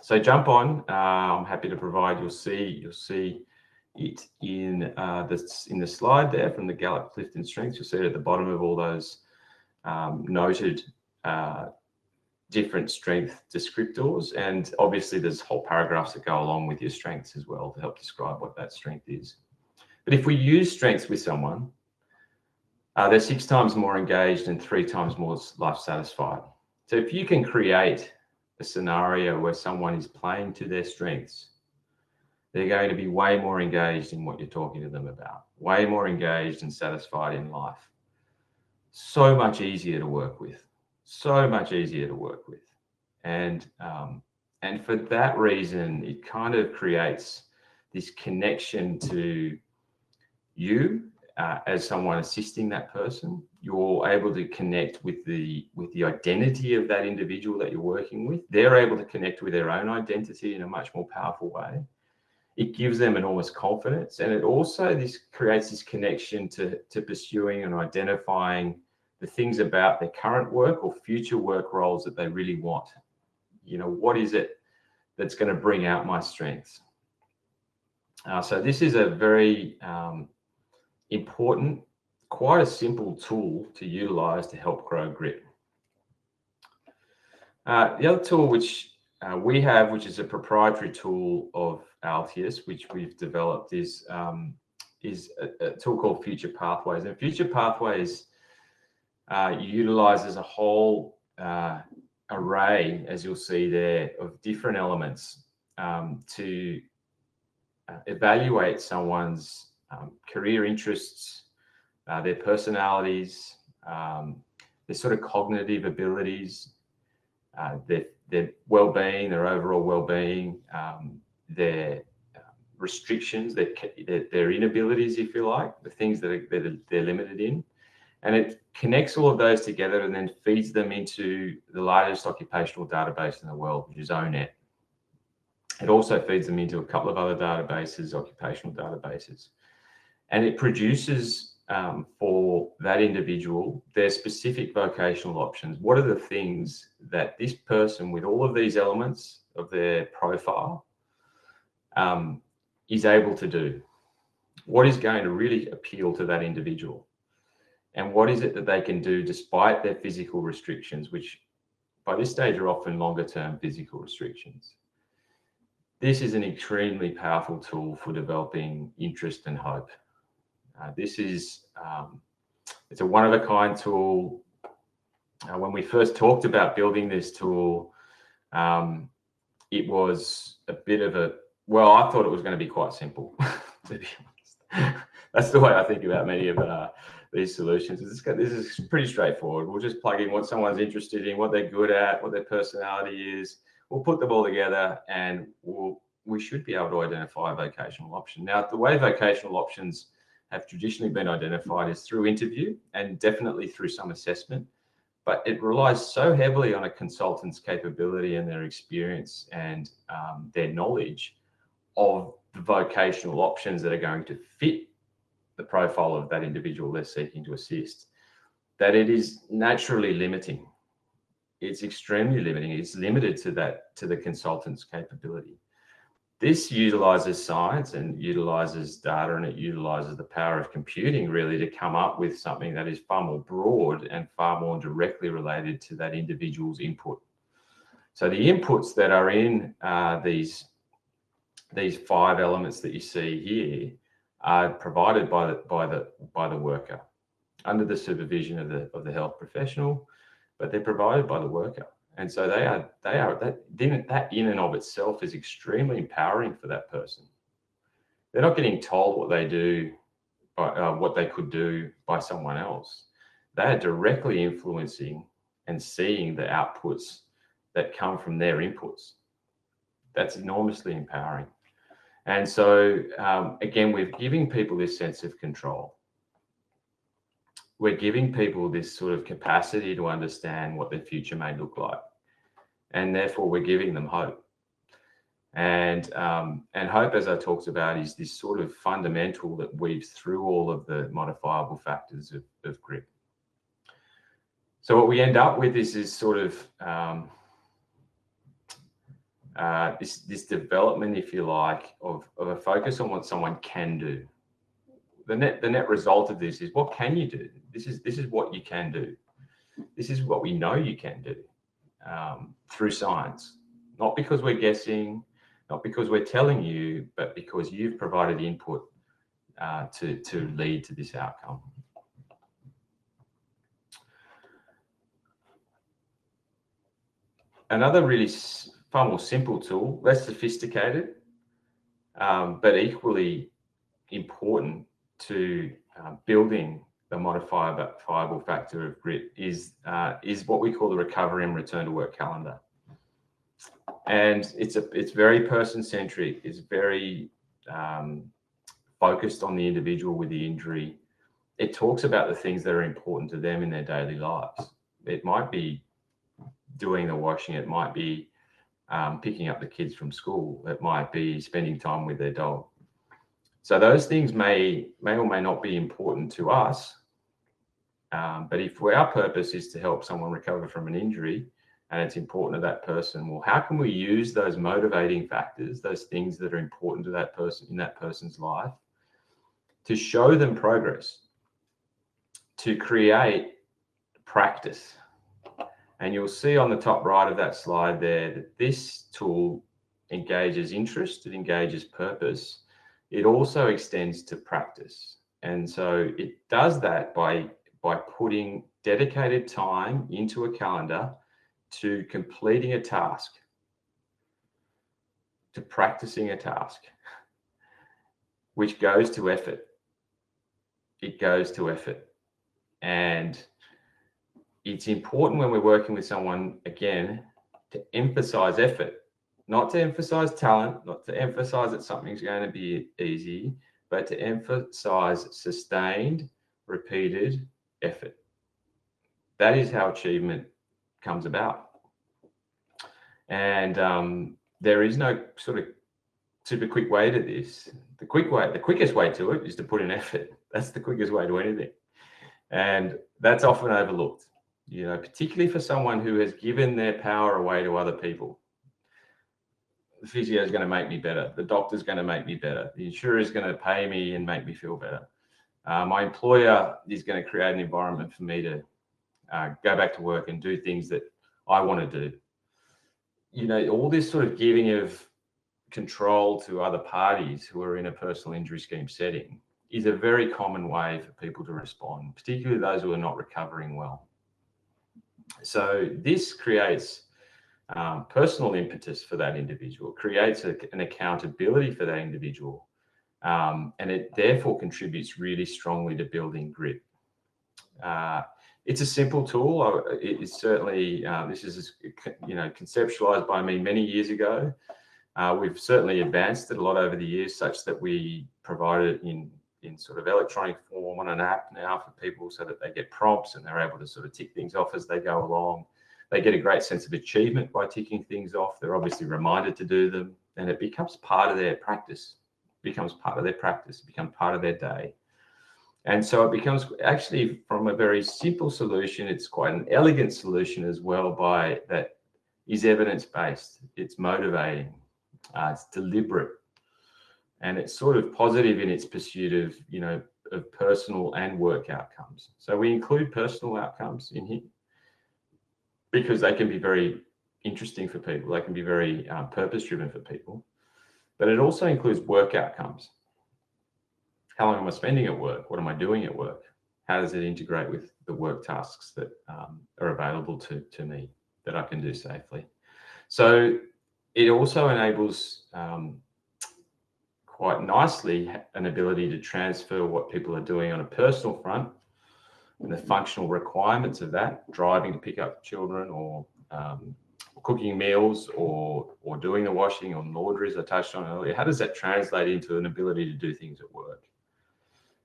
So jump on. I'm happy to provide. You'll see it in the slide there from the Gallup Clifton Strengths. You'll see it at the bottom of all those noted different strength descriptors, and obviously there's whole paragraphs that go along with your strengths as well to help describe what that strength is. But if we use strengths with someone, they're 6 times more engaged and 3 times more life satisfied. So if you can create a scenario where someone is playing to their strengths, they're going to be way more engaged in what you're talking to them about, way more engaged and satisfied in life. So much easier to work with, so much easier to work with. And for that reason, it kind of creates this connection to you as someone assisting that person. You're able to connect with the identity of that individual that you're working with. They're able to connect with their own identity in a much more powerful way. It gives them enormous confidence, and it also creates this connection to pursuing and identifying the things about their current work or future work roles that they really want. You know, what is it that's going to bring out my strengths? So this is a very important, quite a simple tool to utilize to help grow grit. The other tool which we have, which is a proprietary tool of Altius, which we've developed, is a tool called Future Pathways. And Future Pathways utilizes a whole array, as you'll see there, of different elements to evaluate someone's career interests, their personalities, their sort of cognitive abilities, their well-being, their overall well-being, their restrictions, their inabilities, if you like, the things that they're limited in. And it connects all of those together and then feeds them into the largest occupational database in the world, which is ONET. It also feeds them into a couple of other databases, occupational databases. And it produces for that individual their specific vocational options. What are the things that this person with all of these elements of their profile is able to do? What is going to really appeal to that individual? And what is it that they can do despite their physical restrictions, which by this stage are often longer term physical restrictions? This is an extremely powerful tool for developing interest and hope. This is, it's a one-of-a-kind tool. When we first talked about building this tool, it was a bit of a, well, I thought it was going to be quite simple, to be honest. That's the way I think about many of these solutions. This is pretty straightforward. We'll just plug in what someone's interested in, what they're good at, what their personality is. We'll put them all together and we should be able to identify a vocational option. Now, the way vocational options have traditionally been identified is through interview and definitely through some assessment, but it relies so heavily on a consultant's capability and their experience and their knowledge of the vocational options that are going to fit the profile of that individual they're seeking to assist, that it is naturally limiting. It's extremely limiting. It's limited to the consultant's capability. This utilizes science and utilizes data, and it utilizes the power of computing really to come up with something that is far more broad and far more directly related to that individual's input. So the inputs that are in these 5 elements that you see here are provided by the worker under the supervision of the health professional, but they're provided by the worker. And so that in and of itself is extremely empowering for that person. They're not getting told what they do, what they could do by someone else. They are directly influencing and seeing the outputs that come from their inputs. That's enormously empowering. And so, again, we're giving people this sense of control. We're giving people this sort of capacity to understand what their future may look like. And therefore, we're giving them hope. And hope, as I talked about, is this sort of fundamental that weaves through all of the modifiable factors of grit. So what we end up with is sort of this development, if you like, of a focus on what someone can do. The net result of this is, what can you do? This is what you can do. This is what we know you can do through science. Not because we're guessing, not because we're telling you, but because you've provided input to lead to this outcome. Another really far more simple tool, less sophisticated, but equally important to building the modifiable factor of grit is what we call the recovery and return to work calendar. And it's very person-centric. It's very focused on the individual with the injury. It talks about the things that are important to them in their daily lives. It might be doing the washing. It might be picking up the kids from school. It might be spending time with their dog. So those things may or may not be important to us. But if our purpose is to help someone recover from an injury, and it's important to that person, well, how can we use those motivating factors, those things that are important to that person in that person's life, to show them progress, to create practice? And you'll see on the top right of that slide there that this tool engages interest, it engages purpose. It also extends to practice. And so it does that by putting dedicated time into a calendar to completing a task, to practicing a task, which goes to effort. It goes to effort. And it's important when we're working with someone, again, to emphasize effort, not to emphasize talent, not to emphasize that something's going to be easy, but to emphasize sustained, repeated effort. That is how achievement comes about. And there is no sort of super quick way to this. The quickest way to it is to put in effort. That's the quickest way to anything. And that's often overlooked, particularly for someone who has given their power away to other people. The physio is going to make me better. The doctor's going to make me better. The insurer is going to pay me and make me feel better. My employer is going to create an environment for me to go back to work and do things that I want to do. All this sort of giving of control to other parties who are in a personal injury scheme setting is a very common way for people to respond, particularly those who are not recovering well. So this creates personal impetus for that individual, creates an accountability for that individual, and it therefore contributes really strongly to building grit. It's a simple tool. It's certainly, this is conceptualized by me many years ago. We've certainly advanced it a lot over the years, such that we provide it in sort of electronic form on an app now for people, so that they get prompts and they're able to sort of tick things off as they go along. They get a great sense of achievement by ticking things off. They're obviously reminded to do them, and it becomes part of their practice. It becomes part of their day. And so it becomes actually, from a very simple solution, it's quite an elegant solution as well, by that is evidence-based, it's motivating, it's deliberate, and it's sort of positive in its pursuit of, of personal and work outcomes. So we include personal outcomes in here because they can be very interesting for people. They can be very purpose-driven for people, but it also includes work outcomes. How long am I spending at work? What am I doing at work? How does it integrate with the work tasks that are available to me that I can do safely? So it also enables quite nicely an ability to transfer what people are doing on a personal front and the functional requirements of that, driving to pick up children, or cooking meals, or doing the washing, or laundry, as I touched on earlier. How does that translate into an ability to do things at work?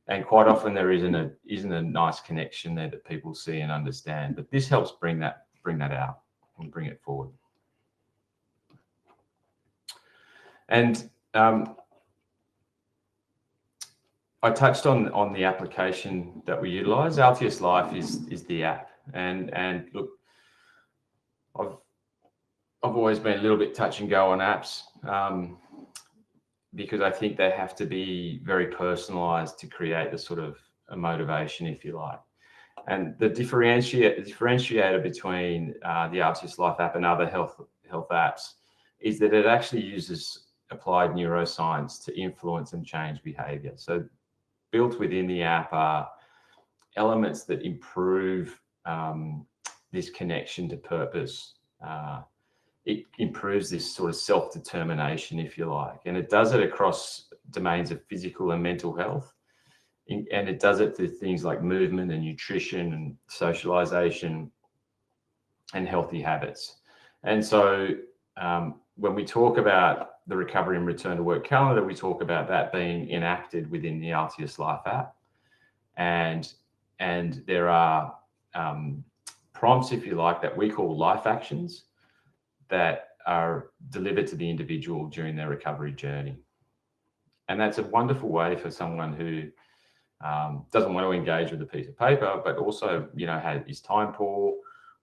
And quite often there isn't a nice connection there that people see and understand, but this helps bring that out and bring it forward. And I touched on the application that we utilize. Altius Life is the app, and look, I've always been a little bit touch and go on apps, because I think they have to be very personalized to create the sort of a motivation, if you like. And the differentiator between the Altius Life app and other health apps is that it actually uses applied neuroscience to influence and change behavior. So built within the app are elements that improve this connection to purpose. It improves this sort of self-determination, if you like, and it does it across domains of physical and mental health. And it does it through things like movement and nutrition and socialization and healthy habits. And so when we talk about the recovery and return to work calendar, we talk about that being enacted within the Altius Life app. And there are prompts, if you like, that we call life actions that are delivered to the individual during their recovery journey. And that's a wonderful way for someone who doesn't want to engage with a piece of paper, but also, is time poor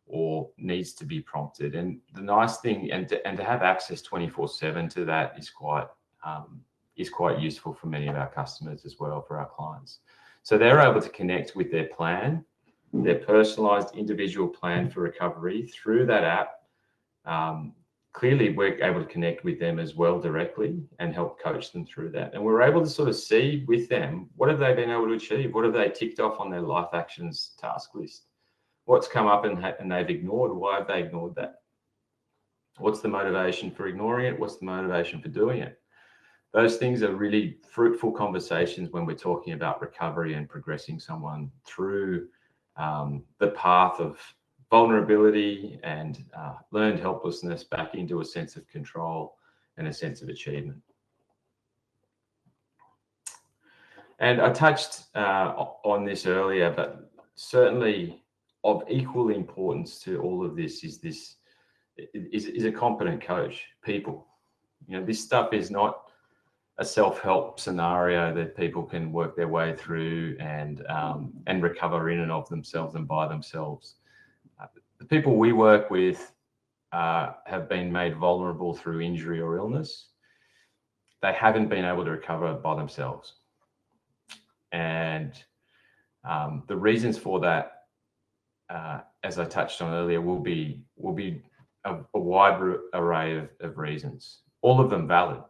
or needs to be prompted. And the nice thing, and to have access 24/7 to that is quite useful for many of our customers as well, for our clients. So they're able to connect with their plan, their personalized individual plan for recovery through that app. Clearly, we're able to connect with them as well directly and help coach them through that. And we're able to sort of see with them, what have they been able to achieve? What have they ticked off on their life actions task list? What's come up and they've ignored? Why have they ignored that? What's the motivation for ignoring it? What's the motivation for doing it? Those things are really fruitful conversations when we're talking about recovery and progressing someone through the path of vulnerability and learned helplessness back into a sense of control and a sense of achievement. And I touched on this earlier, but certainly of equal importance to all of this is a competent coach, people. This stuff is not a self-help scenario that people can work their way through and recover in and of themselves and by themselves. The people we work with have been made vulnerable through injury or illness. They haven't been able to recover by themselves. And the reasons for that, as I touched on earlier, will be a wide array of reasons, all of them valid.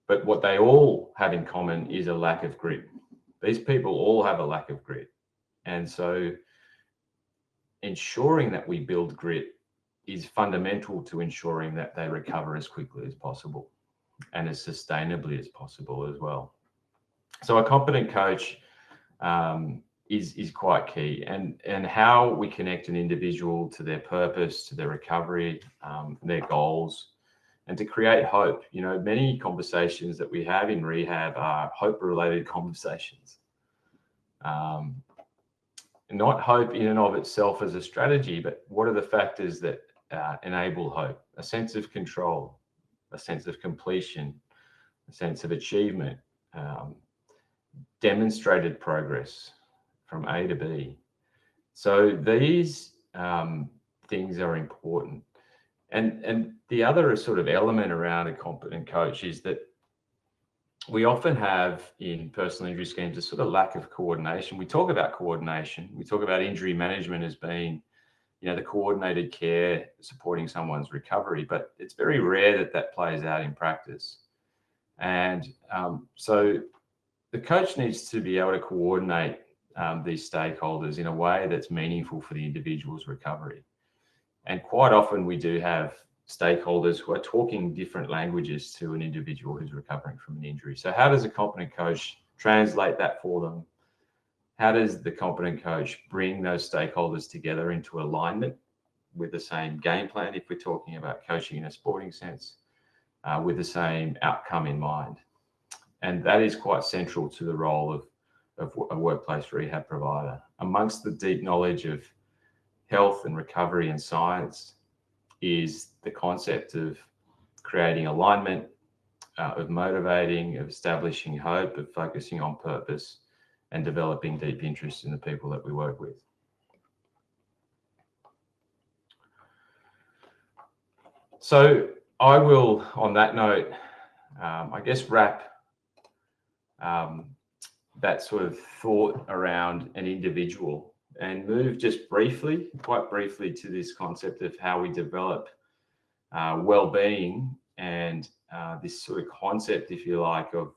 But what they all have in common is a lack of grit. These people all have a lack of grit. And so ensuring that we build grit is fundamental to ensuring that they recover as quickly as possible and as sustainably as possible as well. So a competent coach is quite key, and how we connect an individual to their purpose, to their recovery, their goals, and to create hope. Many conversations that we have in rehab are hope-related conversations. Not hope in and of itself as a strategy, but what are the factors that enable hope? A sense of control, a sense of completion, a sense of achievement, demonstrated progress from A to B. So these things are important. And the other sort of element around a competent coach is that we often have in personal injury schemes a sort of lack of coordination. We talk about coordination. We talk about injury management as being, the coordinated care supporting someone's recovery, but it's very rare that that plays out in practice. And so the coach needs to be able to coordinate these stakeholders in a way that's meaningful for the individual's recovery. And quite often we do have stakeholders who are talking different languages to an individual who's recovering from an injury. So how does a competent coach translate that for them? How does the competent coach bring those stakeholders together into alignment with the same game plan, if we're talking about coaching in a sporting sense, with the same outcome in mind? And that is quite central to the role of a workplace rehab provider. Amongst the deep knowledge of health and recovery and science is the concept of creating alignment, of motivating, of establishing hope, of focusing on purpose, and developing deep interest in the people that we work with. So I will, on that note, I guess wrap that sort of thought around an individual and move just briefly, quite briefly, to this concept of how we develop well-being and this sort of concept, if you like, of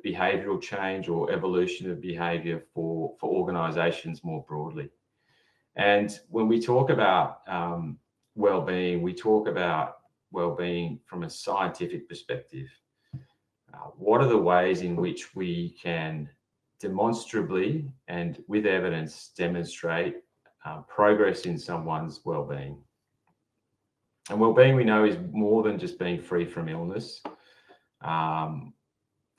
behavioural change or evolution of behaviour for organisations more broadly. And when we talk about well-being, we talk about well-being from a scientific perspective. What are the ways in which we can demonstrably and with evidence demonstrate progress in someone's well-being? And well-being, we know, is more than just being free from illness.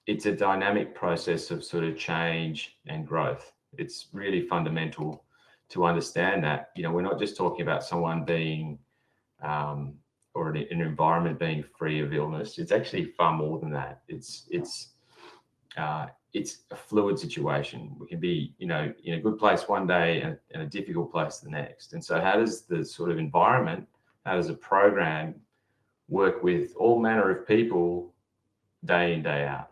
It's a dynamic process of sort of change and growth. It's really fundamental to understand that. We're not just talking about someone being or an environment being free of illness. It's actually far more than that. It's a fluid situation. We can be, in a good place one day and a difficult place the next. And so how does the sort of environment, how does a program work with all manner of people day in, day out?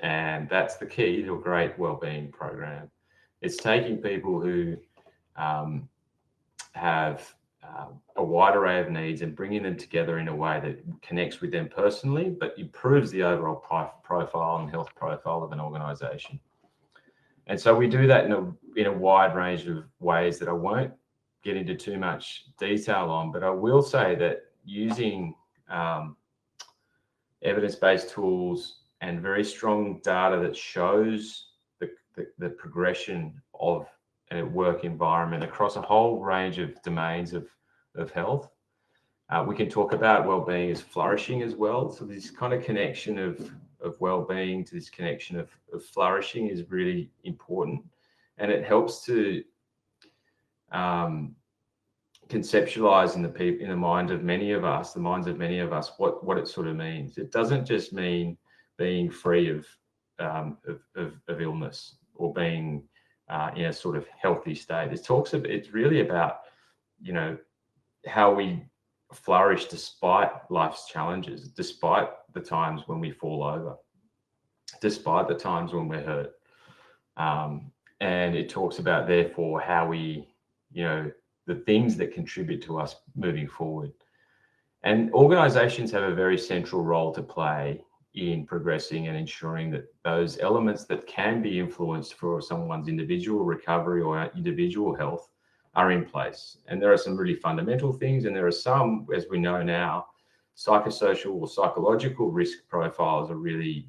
And that's the key to a great wellbeing program. It's taking people who have a wide array of needs and bringing them together in a way that connects with them personally, but improves the overall profile and health profile of an organisation. And so we do that in a wide range of ways that I won't get into too much detail on, but I will say that using evidence-based tools and very strong data that shows the progression of a work environment across a whole range of domains of health. We can talk about well-being as flourishing as well. So this kind of connection of well-being to this connection of flourishing is really important. And it helps to conceptualize in the minds of many of us, what it sort of means. It doesn't just mean being free of illness or being in a sort of healthy state. It's really about, how we flourish despite life's challenges, despite the times when we fall over, despite the times when we're hurt. And it talks about, therefore, how we, the things that contribute to us moving forward. And organizations have a very central role to play in progressing and ensuring that those elements that can be influenced for someone's individual recovery or individual health are in place. And there are some really fundamental things, and there are some, as we know now, psychosocial or psychological risk profiles are really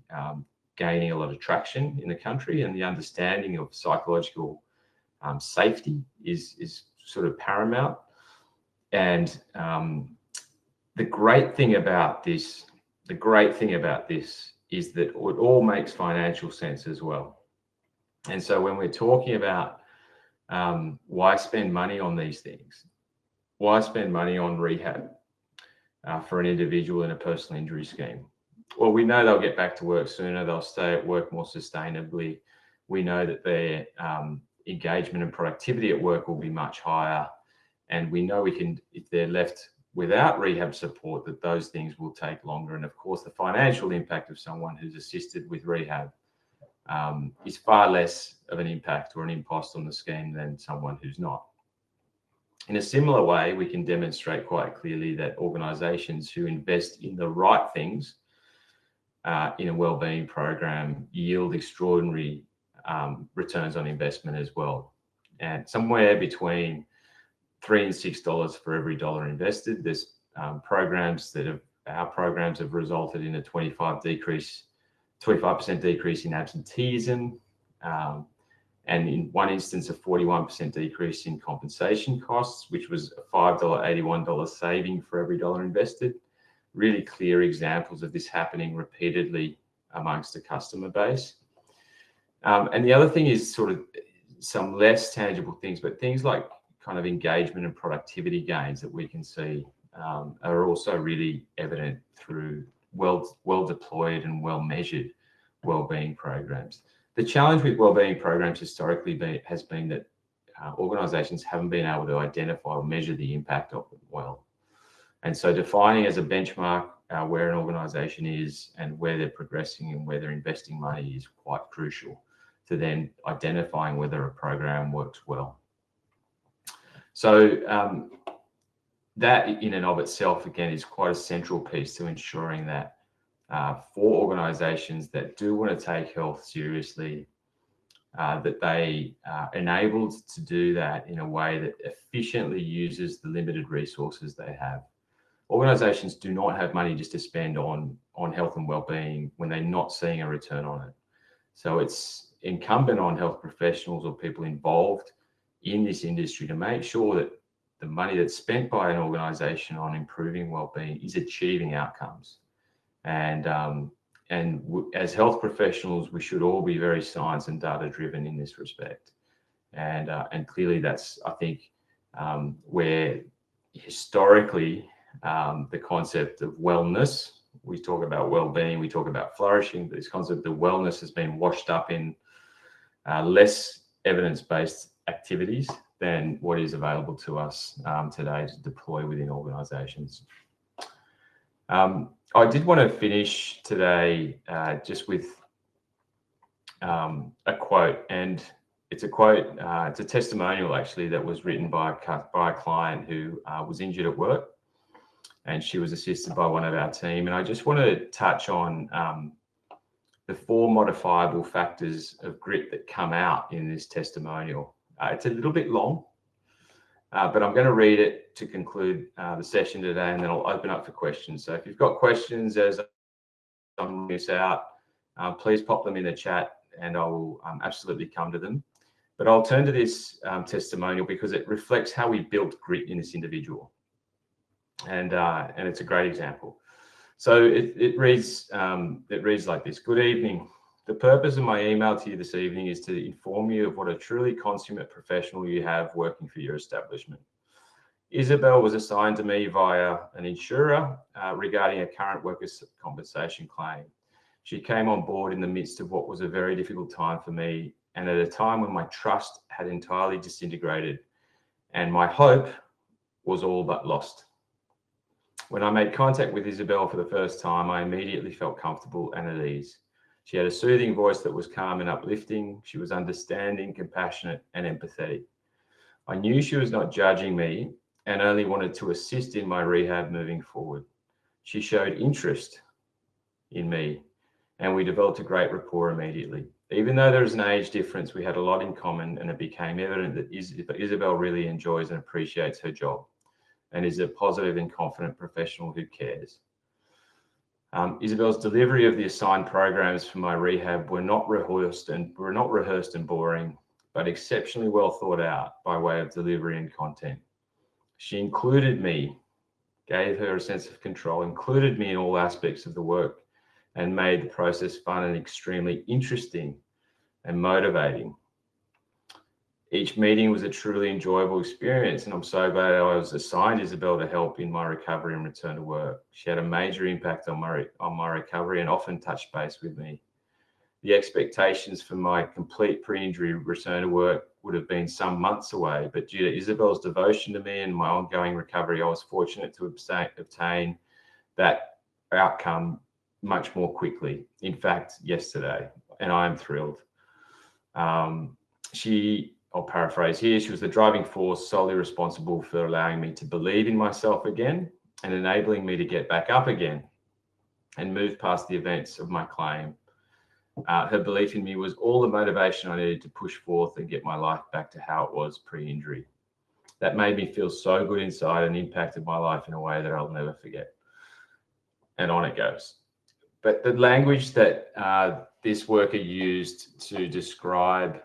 gaining a lot of traction in the country, and the understanding of psychological safety is sort of paramount. And the great thing about this is that it all makes financial sense as well. And so when we're talking about why spend money on these things, why spend money on rehab for an individual in a personal injury scheme, well, we know they'll get back to work sooner, they'll stay at work more sustainably. We know that their engagement and productivity at work will be much higher. And we know we can, if they're left without rehab support, that those things will take longer. And of course, the financial impact of someone who's assisted with rehab is far less of an impact or an impost on the scheme than someone who's not. In a similar way, we can demonstrate quite clearly that organisations who invest in the right things in a wellbeing program yield extraordinary returns on investment as well. And somewhere between $3 and $6 for every dollar invested. There's programs that our programs have resulted in a 25% decrease in absenteeism, and in one instance, a 41% decrease in compensation costs, which was a $5.81 saving for every dollar invested. Really clear examples of this happening repeatedly amongst the customer base. And the other thing is sort of some less tangible things, but things like kind of engagement and productivity gains that we can see are also really evident through well deployed and well measured wellbeing programs. The challenge with wellbeing programs historically has been that organisations haven't been able to identify or measure the impact of them well. And so defining as a benchmark where an organisation is and where they're progressing and where they're investing money is quite crucial to then identifying whether a program works well. So that in and of itself, again, is quite a central piece to ensuring that for organisations that do want to take health seriously, that they are enabled to do that in a way that efficiently uses the limited resources they have. Organisations do not have money just to spend on health and wellbeing when they're not seeing a return on it. So it's incumbent on health professionals or people involved in this industry to make sure that the money that's spent by an organisation on improving wellbeing is achieving outcomes. And as health professionals, we should all be very science and data driven in this respect. And clearly that's, I think, where historically the concept of wellness, we talk about well-being, we talk about flourishing, but this concept of wellness has been washed up in less evidence-based activities than what is available to us today to deploy within organisations. I did want to finish today just with a quote, and it's a quote, it's a testimonial actually that was written by a client who was injured at work, and she was assisted by one of our team. And I just want to touch on the 4 modifiable factors of grit that come out in this testimonial. It's a little bit long, but I'm going to read it to conclude the session today, and then I'll open up for questions. So if you've got questions as I'm reading this out, please pop them in the chat and I will absolutely come to them. But I'll turn to this testimonial because it reflects how we built grit in this individual. And it's a great example. So it reads like this. Good evening. The purpose of my email to you this evening is to inform you of what a truly consummate professional you have working for your establishment. Isabel was assigned to me via an insurer regarding a current workers' compensation claim. She came on board in the midst of what was a very difficult time for me, and at a time when my trust had entirely disintegrated and my hope was all but lost. When I made contact with Isabel for the first time, I immediately felt comfortable and at ease. She had a soothing voice that was calm and uplifting. She was understanding, compassionate, and empathetic. I knew she was not judging me and only wanted to assist in my rehab moving forward. She showed interest in me, and we developed a great rapport immediately. Even though there is an age difference, we had a lot in common, and it became evident that Isabel really enjoys and appreciates her job and is a positive and confident professional who cares. Isabel's delivery of the assigned programs for my rehab were not rehearsed and boring, but exceptionally well thought out by way of delivery and content. She included me, gave her a sense of control, included me in all aspects of the work, and made the process fun and extremely interesting and motivating. Each meeting was a truly enjoyable experience, and I'm so glad I was assigned Isabel to help in my recovery and return to work. She had a major impact on my recovery and often touched base with me. The expectations for my complete pre-injury return to work would have been some months away, but due to Isabel's devotion to me and my ongoing recovery, I was fortunate to obtain that outcome much more quickly. In fact, yesterday, and I am thrilled. I'll paraphrase here, she was the driving force solely responsible for allowing me to believe in myself again and enabling me to get back up again and move past the events of my claim. Her belief in me was all the motivation I needed to push forth and get my life back to how it was pre-injury. That made me feel so good inside and impacted my life in a way that I'll never forget. And on it goes. But the language that this worker used to describe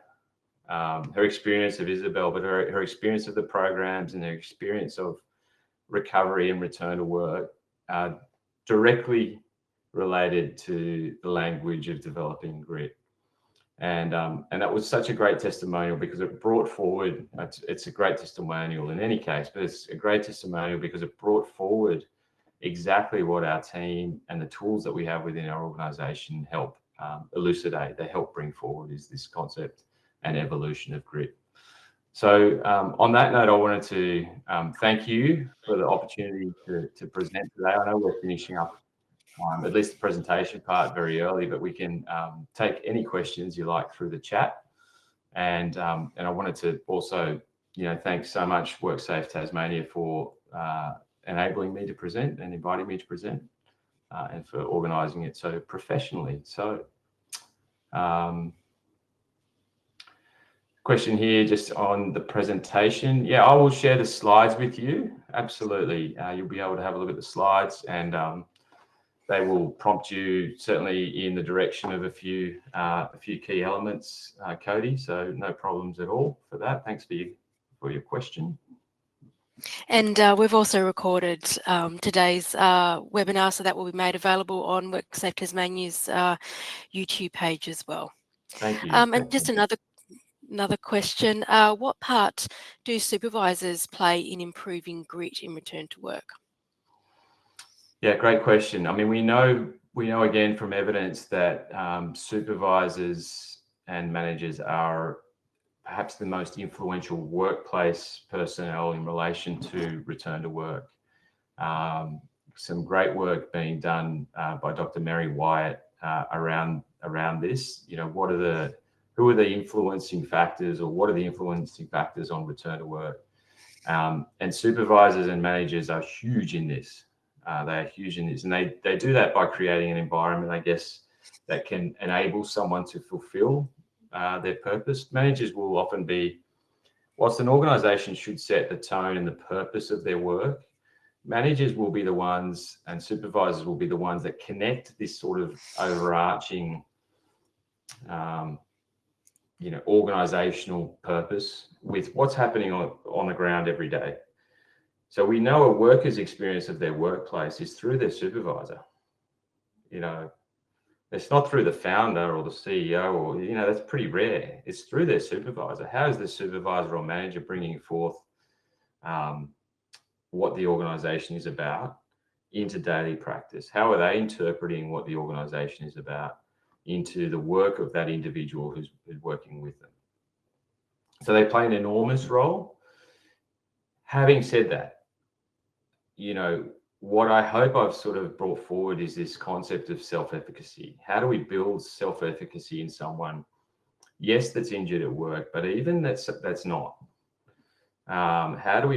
her experience of Isabel, but her experience of the programs and her experience of recovery and return to work directly related to the language of developing grit. And that was such a great testimonial because it brought forward, it's a great testimonial in any case, but it's a great testimonial because it brought forward exactly what our team and the tools that we have within our organization help elucidate, they help bring forward, is this concept and evolution of grit. So on that note, I wanted to thank you for the opportunity to present today. I know we're finishing up at least the presentation part very early, but we can take any questions you like through the chat. And I wanted to also, thank so much WorkSafe Tasmania for enabling me to present and inviting me to present and for organising it so professionally. So question here just on the presentation. Yeah, I will share the slides with you. Absolutely. You'll be able to have a look at the slides and they will prompt you certainly in the direction of a few key elements, Cody. So no problems at all for that. Thanks for your question. And we've also recorded today's webinar, so that will be made available on WorkSafe Tasmania's YouTube page as well. Thank you. And just another question, what part do supervisors play in improving grit in return to work? Yeah, great question. I mean, we know again from evidence that supervisors and managers are perhaps the most influential workplace personnel in relation to return to work. Some great work being done by Dr. Mary Wyatt around this. Who are the influencing factors, or what are the influencing factors on return to work? And supervisors and managers are huge in this. They are huge in this, and they do that by creating an environment, I guess, that can enable someone to fulfill their purpose. Managers will often be, whilst an organisation should set the tone and the purpose of their work, managers will be the ones, and supervisors will be the ones that connect this sort of overarching, organisational purpose with what's happening on the ground every day. So we know a worker's experience of their workplace is through their supervisor. It's not through the founder or the CEO, or, that's pretty rare. It's through their supervisor. How is the supervisor or manager bringing forth what the organisation is about into daily practice? How are they interpreting what the organisation is about into the work of that individual who's working with them? So they play an enormous role. Having said that, what I hope I've sort of brought forward is this concept of self-efficacy. How do we build self-efficacy in someone, yes, that's injured at work, but even that's not? How do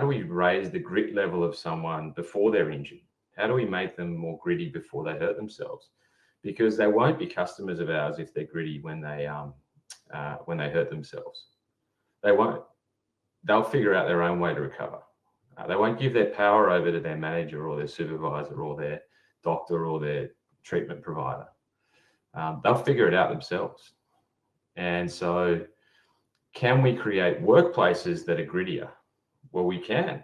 we raise the grit level of someone before they're injured? How do we make them more gritty before they hurt themselves? Because they won't be customers of ours if they're gritty when they hurt themselves. They won't. They'll figure out their own way to recover. They won't give their power over to their manager or their supervisor or their doctor or their treatment provider. They'll figure it out themselves. And so can we create workplaces that are grittier? Well, we can.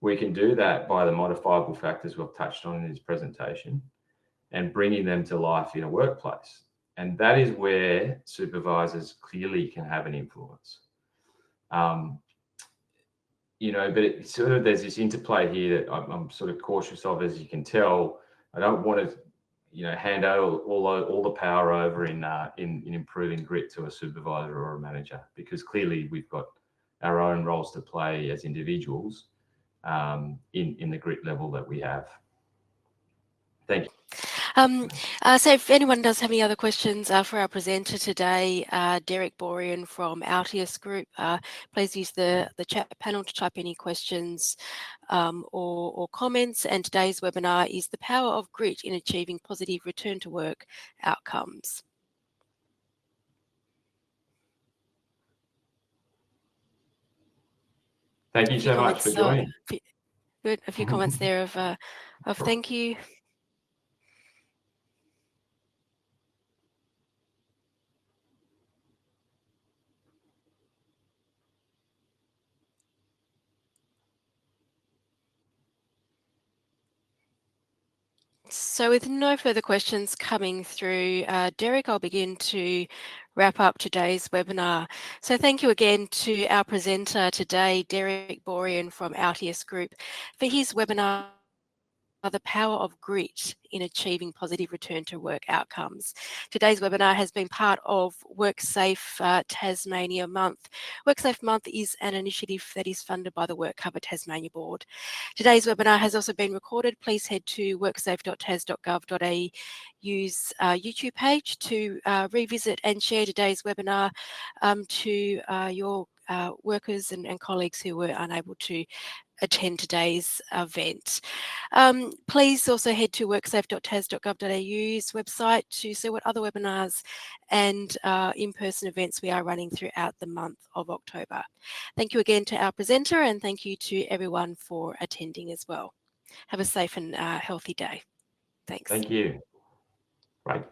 We can do that by the modifiable factors we've touched on in this presentation and bringing them to life in a workplace. And that is where supervisors clearly can have an influence. But there's this interplay here that I'm sort of cautious of, as you can tell. I don't want to, hand all the power over in improving grit to a supervisor or a manager, because clearly we've got our own roles to play as individuals in the grit level that we have. Thank you. So if anyone does have any other questions for our presenter today, Derick Borean from Altius Group, please use the chat panel to type any questions or comments. And today's webinar is the power of grit in achieving positive return to work outcomes. Thank you so much for joining. Good. A few comments there of thank you. So with no further questions coming through, Derick, I'll begin to wrap up today's webinar. So thank you again to our presenter today, Derick Borean from Altius Group, for his webinar, The Power of Grit in Achieving Positive Return to Work Outcomes. Today's webinar has been part of WorkSafe Tasmania Month. WorkSafe Month is an initiative that is funded by the WorkCover Tasmania Board. Today's webinar has also been recorded. Please head to worksafe.tas.gov.au's YouTube page to revisit and share today's webinar to your workers and colleagues who were unable to attend today's event. Please also head to worksafe.tas.gov.au's website to see what other webinars and in-person events we are running throughout the month of October. Thank you again to our presenter, and thank you to everyone for attending as well. Have a safe and healthy day. Thanks. Thank you. Right.